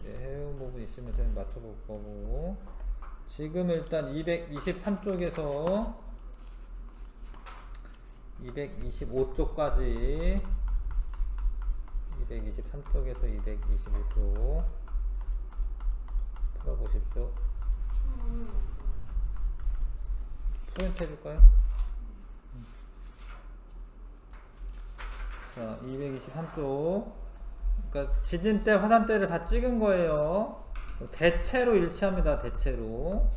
해온 부분 있으면 좀 맞춰볼 거고, 지금 일단 223쪽에서 225쪽까지 223쪽에서 225쪽 풀어보십시오. 포인트 해줄까요? 자, 223쪽. 그러니까 지진 때 화산 때를 다 찍은 거예요. 대체로 일치합니다. 대체로.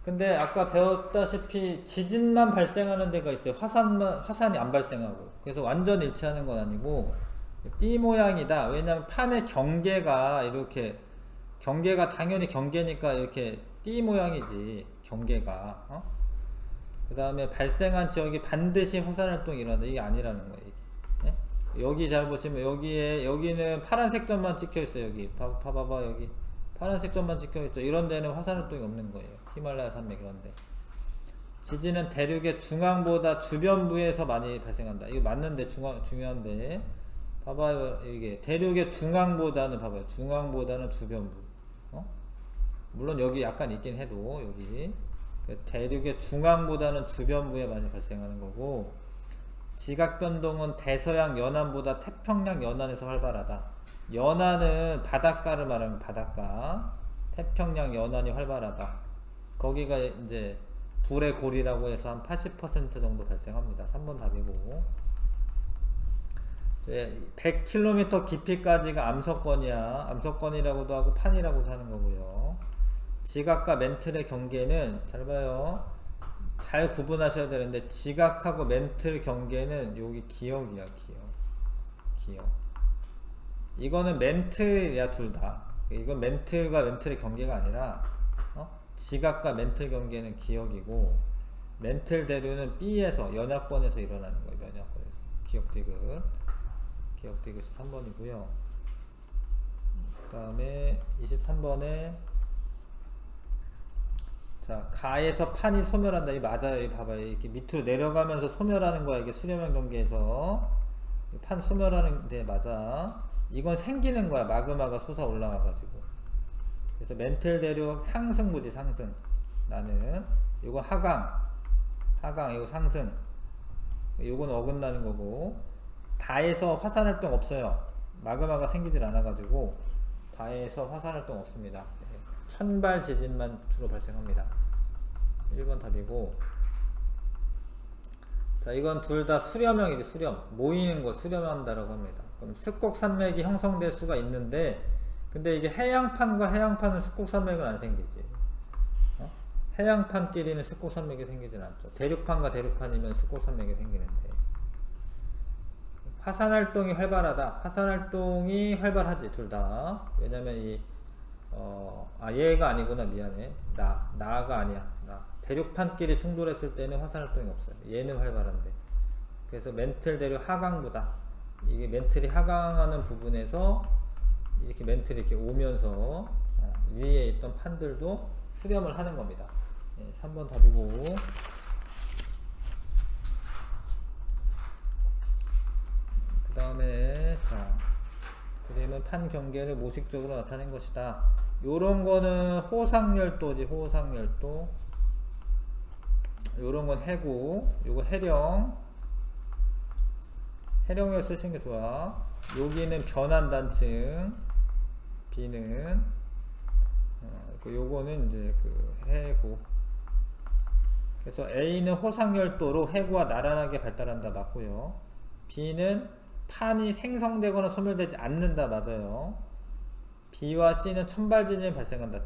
근데 아까 배웠다시피 지진만 발생하는 데가 있어요. 화산이 안 발생하고. 그래서 완전 일치하는 건 아니고 띠 모양이다. 왜냐면 판의 경계가 이렇게, 경계가 당연히 경계니까 이렇게 띠 모양이지. 경계가. 그 다음에 발생한 지역이 반드시 화산활동이 일어난다. 이게 아니라는 거예요. 이게. 여기 잘 보시면 여기는 파란색 점만 찍혀 있어요. 여기 봐봐 여기 파란색 점만 찍혀 있죠. 이런 데는 화산활동이 없는 거예요. 히말라야 산맥 이런데. 지진은 대륙의 중앙보다 주변부에서 많이 발생한다. 이거 맞는데 중요한데 봐봐요. 이게 대륙의 중앙보다는 봐봐요. 중앙보다는 주변부. 물론 여기 약간 있긴 해도 여기 대륙의 중앙보다는 주변부에 많이 발생하는 거고, 지각 변동은 대서양 연안보다 태평양 연안에서 활발하다. 연안은 바닷가를 말하면 바닷가, 태평양 연안이 활발하다. 거기가 이제 불의 골이라고 해서 한 80% 정도 발생합니다. 3번 답이고, 100km 깊이까지가 암석권이야. 암석권이라고도 하고 판이라고도 하는 거고요. 지각과 멘틀의 경계는 잘 봐요. 잘 구분하셔야 되는데, 지각하고 멘틀 경계는 여기 기역이야. 기역. 이거는 멘틀이야. 둘 다. 이건 멘틀과 멘틀의 경계가 아니라 지각과 멘틀 경계는 기역이고, 멘틀 대류는 B에서 연약권에서 일어나는 거예요. 연약권에서. 기역 디귿이 3번이고요. 그 다음에 23번에 자, 가에서 판이 소멸한다. 이 맞아요. 이 봐봐요. 이렇게 밑으로 내려가면서 소멸하는 거야. 이게 수렴형 경계에서 판 소멸하는 데 맞아. 이건 생기는 거야. 마그마가 솟아 올라와가지고. 그래서 멘틀 대륙 상승부지. 상승. 나는 이거 하강 이거 상승. 이건 어긋나는 거고, 다에서 화산활동 없어요. 마그마가 생기질 않아가지고 바에서 화산활동 없습니다. 예. 천발 지진만 주로 발생합니다. 1번 답이고. 자, 이건 둘 다 수렴형이지. 수렴, 모이는 거 수렴한다라고 합니다. 그럼 습곡산맥이 형성될 수가 있는데, 근데 이게 해양판과 해양판은 습곡산맥은 안 생기지. 해양판끼리는 습곡산맥이 생기진 않죠. 대륙판과 대륙판이면 습곡산맥이 생기는데, 화산활동이 활발하다. 화산활동이 활발하지, 둘 다. 왜냐면 얘가 아니구나. 미안해. 나가 아니야. 대륙판끼리 충돌했을 때는 화산활동이 없어요. 얘는 활발한데. 그래서 멘틀 대륙 하강부다. 이게 멘틀이 하강하는 부분에서 이렇게 멘틀이 이렇게 오면서 위에 있던 판들도 수렴을 하는 겁니다. 예, 3번 답이고. 그 다음에 자, 그림은 판 경계를 모식적으로 나타낸 것이다. 요런 거는 호상열도지. 호상열도. 요런 건 해구, 요거 해령. 해령을 쓰시는 게 좋아. 여기는 변환단층, B는 요거는 이제 그 해구. 그래서 A는 호상열도로 해구가 나란하게 발달한다. 맞고요. B는 판이 생성되거나 소멸되지 않는다. 맞아요. B와 C는 천발지진이 발생한다.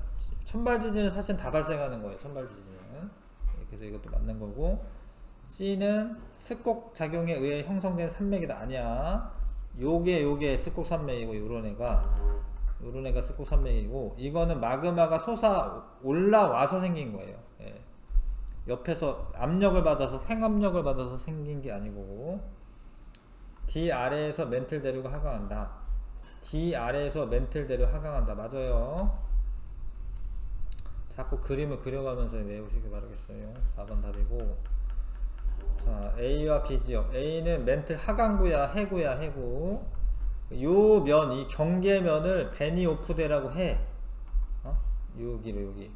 천발지진은 사실 다 발생하는 거예요. 천발지진은. 그래서 이것도 맞는 거고. C는 습곡 작용에 의해 형성된 산맥이다. 아니야. 요게 습곡 산맥이고, 요런 애가 습곡 산맥이고, 이거는 마그마가 솟아 올라와서 생긴 거예요. 예. 옆에서 압력을 받아서, 횡압력을 받아서 생긴 게 아니고. D 아래에서 멘틀 대륙을 하강한다. D 아래에서 멘틀 대륙 하강한다. 맞아요. 자꾸 그림을 그려가면서 외우시기 바라겠어요. 4번 답이고. 자, A와 B 지역. A는 멘틀 하강부야, 해구야, 해구. 요 면, 이 경계면을 베니오프대라고 해. 여기를. 네,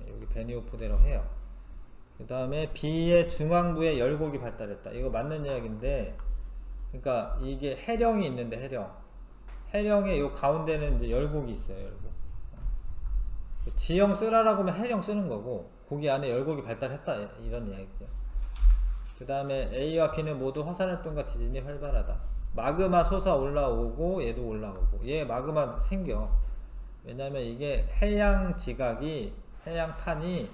여기 베니오프대라고 해요. 그 다음에 B의 중앙부에 열곡이 발달했다. 이거 맞는 이야기인데, 그러니까 이게 해령이 있는데, 해령의 요 가운데는 이제 열곡이 있어요, 열곡. 지형 쓰라라고 하면 해령 쓰는 거고, 거기 안에 열곡이 발달했다. 이런 이야기예요. 그 다음에 A와 B는 모두 화산활동과 지진이 활발하다. 마그마 솟아 올라오고 얘도 올라오고, 얘 마그마 생겨. 왜냐면 이게 해양 지각이, 해양판이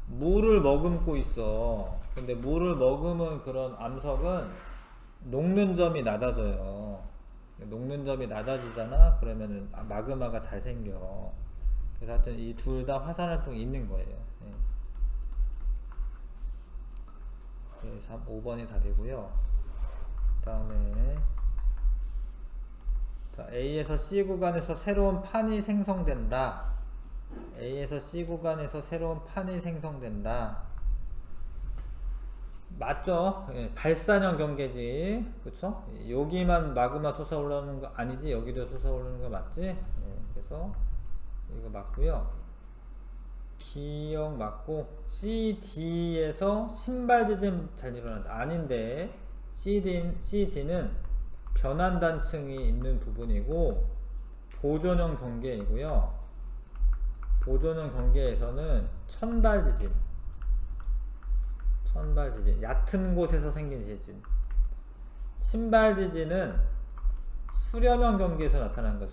물을 머금고 있어. 근데 물을 머금은 그런 암석은 녹는 점이 낮아져요. 녹는 점이 낮아지잖아. 그러면은 마그마가 잘 생겨. 그래서 하여튼 이 둘 다 화산활동이 있는 거예요. 네. 5번이 답이고요. 그 다음에 자, A에서 C 구간에서 새로운 판이 생성된다. A에서 C 구간에서 새로운 판이 생성된다. 맞죠? 예, 발산형 경계지. 그쵸? 여기만 마그마 솟아오르는 거 아니지? 여기도 솟아오르는 거 맞지? 예, 그래서 이거 맞고요. 기억 맞고, CD에서 신발지진 잘 일어난다. 아닌데, CD는 변환단층이 있는 부분이고, 보존형 경계이고요. 보존형 경계에서는 천발지진, 얕은 곳에서 생긴 지진. 신발지진은 수렴형 경계에서 나타나는 거야.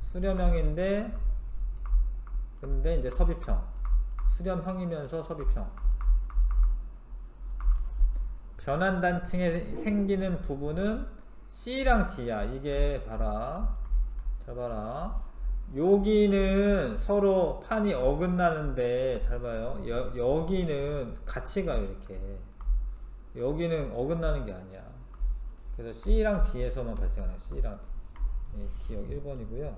수렴형인데, 근데 이제 섭입형. 수렴형이면서 섭입형. 변환단층에 생기는 부분은 C랑 D야. 이게 봐라. 잘 봐라. 여기는 서로 판이 어긋나는데, 잘 봐요. 여기는 같이 가요, 이렇게. 여기는 어긋나는 게 아니야. 그래서 C랑 D에서만 발생하는 거야. C랑 D. 예, 기억 1번이고요.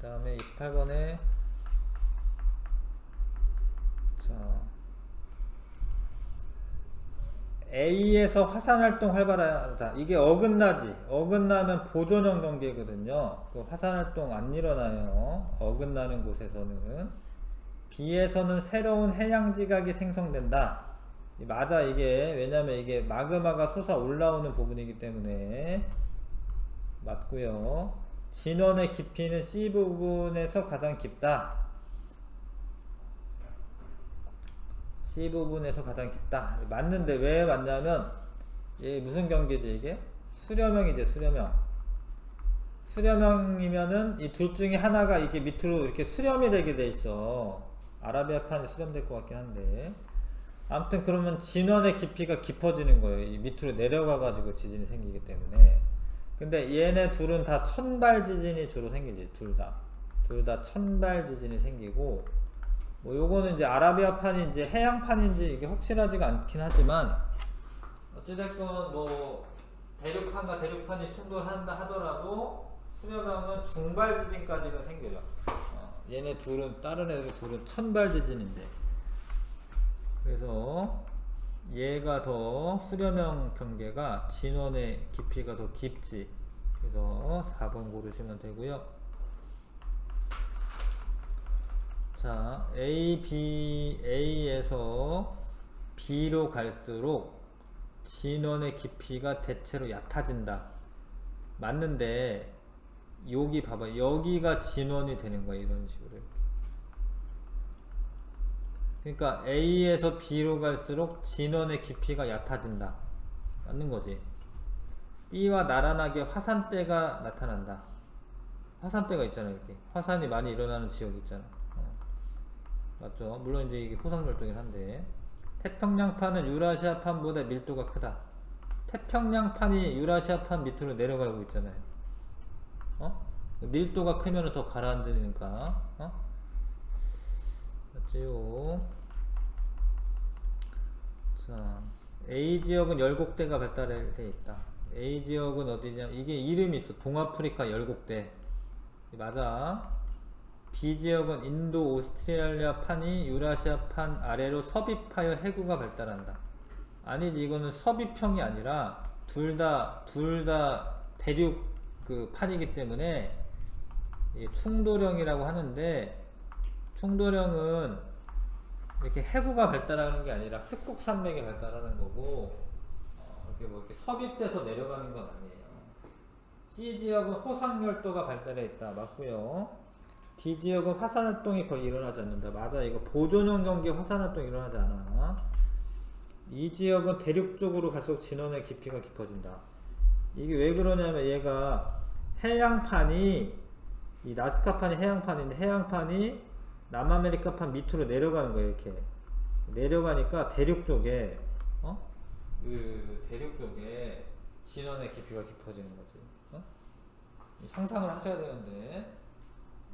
그 다음에 28번에 자, A에서 화산활동 활발하다. 이게 어긋나면 보존형 경계거든요. 그 화산활동 안 일어나요. 어긋나는 곳에서는. B에서는 새로운 해양지각이 생성된다. 맞아. 이게 왜냐면 이게 마그마가 솟아 올라오는 부분이기 때문에 맞고요. 진원의 깊이는 C 부분에서 가장 깊다. C 부분에서 가장 깊다. 맞는데 왜 맞냐면 얘 무슨 경계지 이게? 수렴형이지 수렴형. 수렴형이면은 이 둘 중에 하나가 이게 밑으로 이렇게 수렴이 되게 돼 있어. 아라비아판이 수렴될 것 같긴 한데. 아무튼 그러면 진원의 깊이가 깊어지는 거예요. 이 밑으로 내려가 가지고 지진이 생기기 때문에. 근데 얘네 둘은 다 천발 지진이 주로 생기지. 둘 다 천발 지진이 생기고, 뭐 요거는 이제 아라비아판이 이제 해양판인지 이게 확실하지가 않긴 하지만 어찌됐건 뭐 대륙판과 대륙판이 충돌한다 하더라도 수렴형은 중발 지진까지는 생겨요. 얘네 둘은 다른 애들 둘은 천발 지진인데, 그래서 얘가 더 수렴형 경계가 진원의 깊이가 더 깊지. 그래서 4번 고르시면 되고요. 자, A에서 B로 갈수록 진원의 깊이가 대체로 얕아진다. 맞는데 여기 봐봐. 여기가 진원이 되는 거야. 이런 식으로. 그러니까 A에서 B로 갈수록 진원의 깊이가 얕아진다. 맞는 거지. B와 나란하게 화산대가 나타난다. 화산대가 있잖아. 이렇게 화산이 많이 일어나는 지역 있잖아. 맞죠? 물론 이제 이게 호상열동이긴 한데, 태평양판은 유라시아판보다 밀도가 크다. 태평양판이 유라시아판 밑으로 내려가고 있잖아요. 밀도가 크면 더 가라앉으니까. 맞지요? 자, A 지역은 열곡대가 발달해 있다. A 지역은 어디냐? 이게 이름이 있어. 동아프리카 열곡대. 맞아. B 지역은 인도 오스트레일리아 판이 유라시아 판 아래로 섭입하여 해구가 발달한다. 아니지, 이거는 섭입형이 아니라 둘 다 대륙 그 판이기 때문에 충돌형이라고 하는데, 충돌형은 이렇게 해구가 발달하는 게 아니라 습곡산맥이 발달하는 거고, 이렇게 뭐 이렇게 섭입돼서 내려가는 건 아니에요. C 지역은 호상열도가 발달해 있다. 맞고요. D 지역은 화산활동이 거의 일어나지 않는다. 맞아. 이거 보존형 경계 화산활동이 일어나지 않아. 이 지역은 대륙 쪽으로 갈수록 진원의 깊이가 깊어진다. 이게 왜 그러냐면 얘가 해양판이, 이 나스카판이 해양판인데 해양판이 남아메리카판 밑으로 내려가는 거예요. 이렇게 내려가니까 대륙 쪽에 대륙 쪽에 진원의 깊이가 깊어지는 거지. 상상을 하셔야 되는데,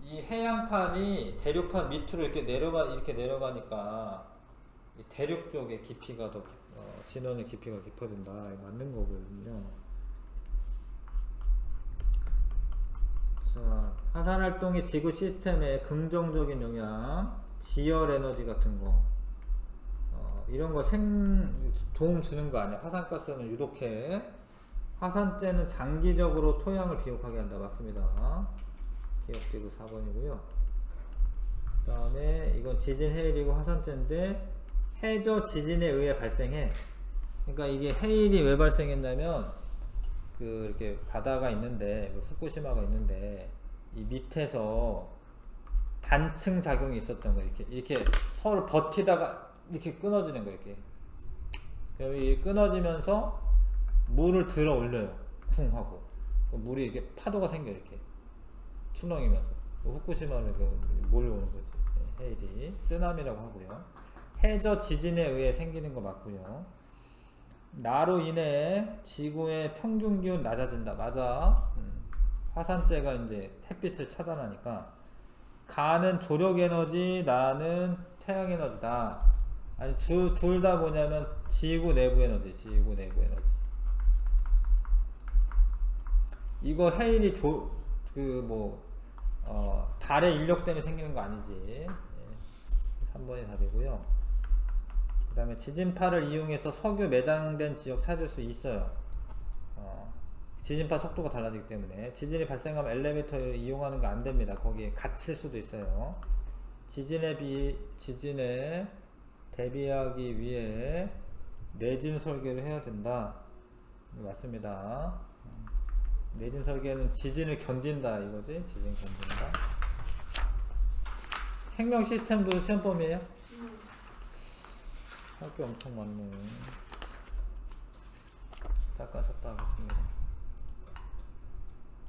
이 해양판이 대륙판 밑으로 이렇게 내려가니까 이 대륙 쪽의 깊이가 더 진원의 깊이가 깊어진다. 맞는 거거든요. 자, 화산활동이 지구 시스템에 긍정적인 영향, 지열 에너지 같은 거, 이런 거 도움 주는 거 아니야. 화산가스는 유독해. 화산재는 장기적으로 토양을 비옥하게 한다. 맞습니다. 기억되고 4번이고요. 그 다음에 이건 지진 해일이고 화산재인데, 해저 지진에 의해 발생해. 그러니까 이게 해일이 왜 발생했냐면, 이렇게 바다가 있는데, 후쿠시마가 있는데, 이 밑에서 단층 작용이 있었던 거예요. 이렇게 서로 버티다가 이렇게 끊어지는 거예요. 이렇게 여기 끊어지면서 물을 들어 올려요. 쿵 하고 물이 이렇게 파도가 생겨. 이렇게 출렁이면서 후쿠시마를 몰려오는 거지. 해일이 쓰나미라고 하고요. 해저 지진에 의해 생기는 거 맞고요. 나로 인해 지구의 평균 기온 낮아진다. 맞아. 화산재가 이제 햇빛을 차단하니까. 가는 조력 에너지, 나는 태양 에너지다. 아니, 둘 다 뭐냐면 지구 내부 에너지. 이거 해일이 달의 인력 때문에 생기는 거 아니지. 3번이 답이고요. 그 다음에 지진파를 이용해서 석유 매장된 지역 찾을 수 있어요. 지진파 속도가 달라지기 때문에. 지진이 발생하면 엘리베이터를 이용하는 거 안 됩니다. 거기에 갇힐 수도 있어요. 지진에 대비하기 위해 내진 설계를 해야 된다. 맞습니다. 내진 설계는 지진을 견딘다 이거지? 지진 견딘다. 생명 시스템도 시험 범위에요? 네. 할 게 엄청 많네.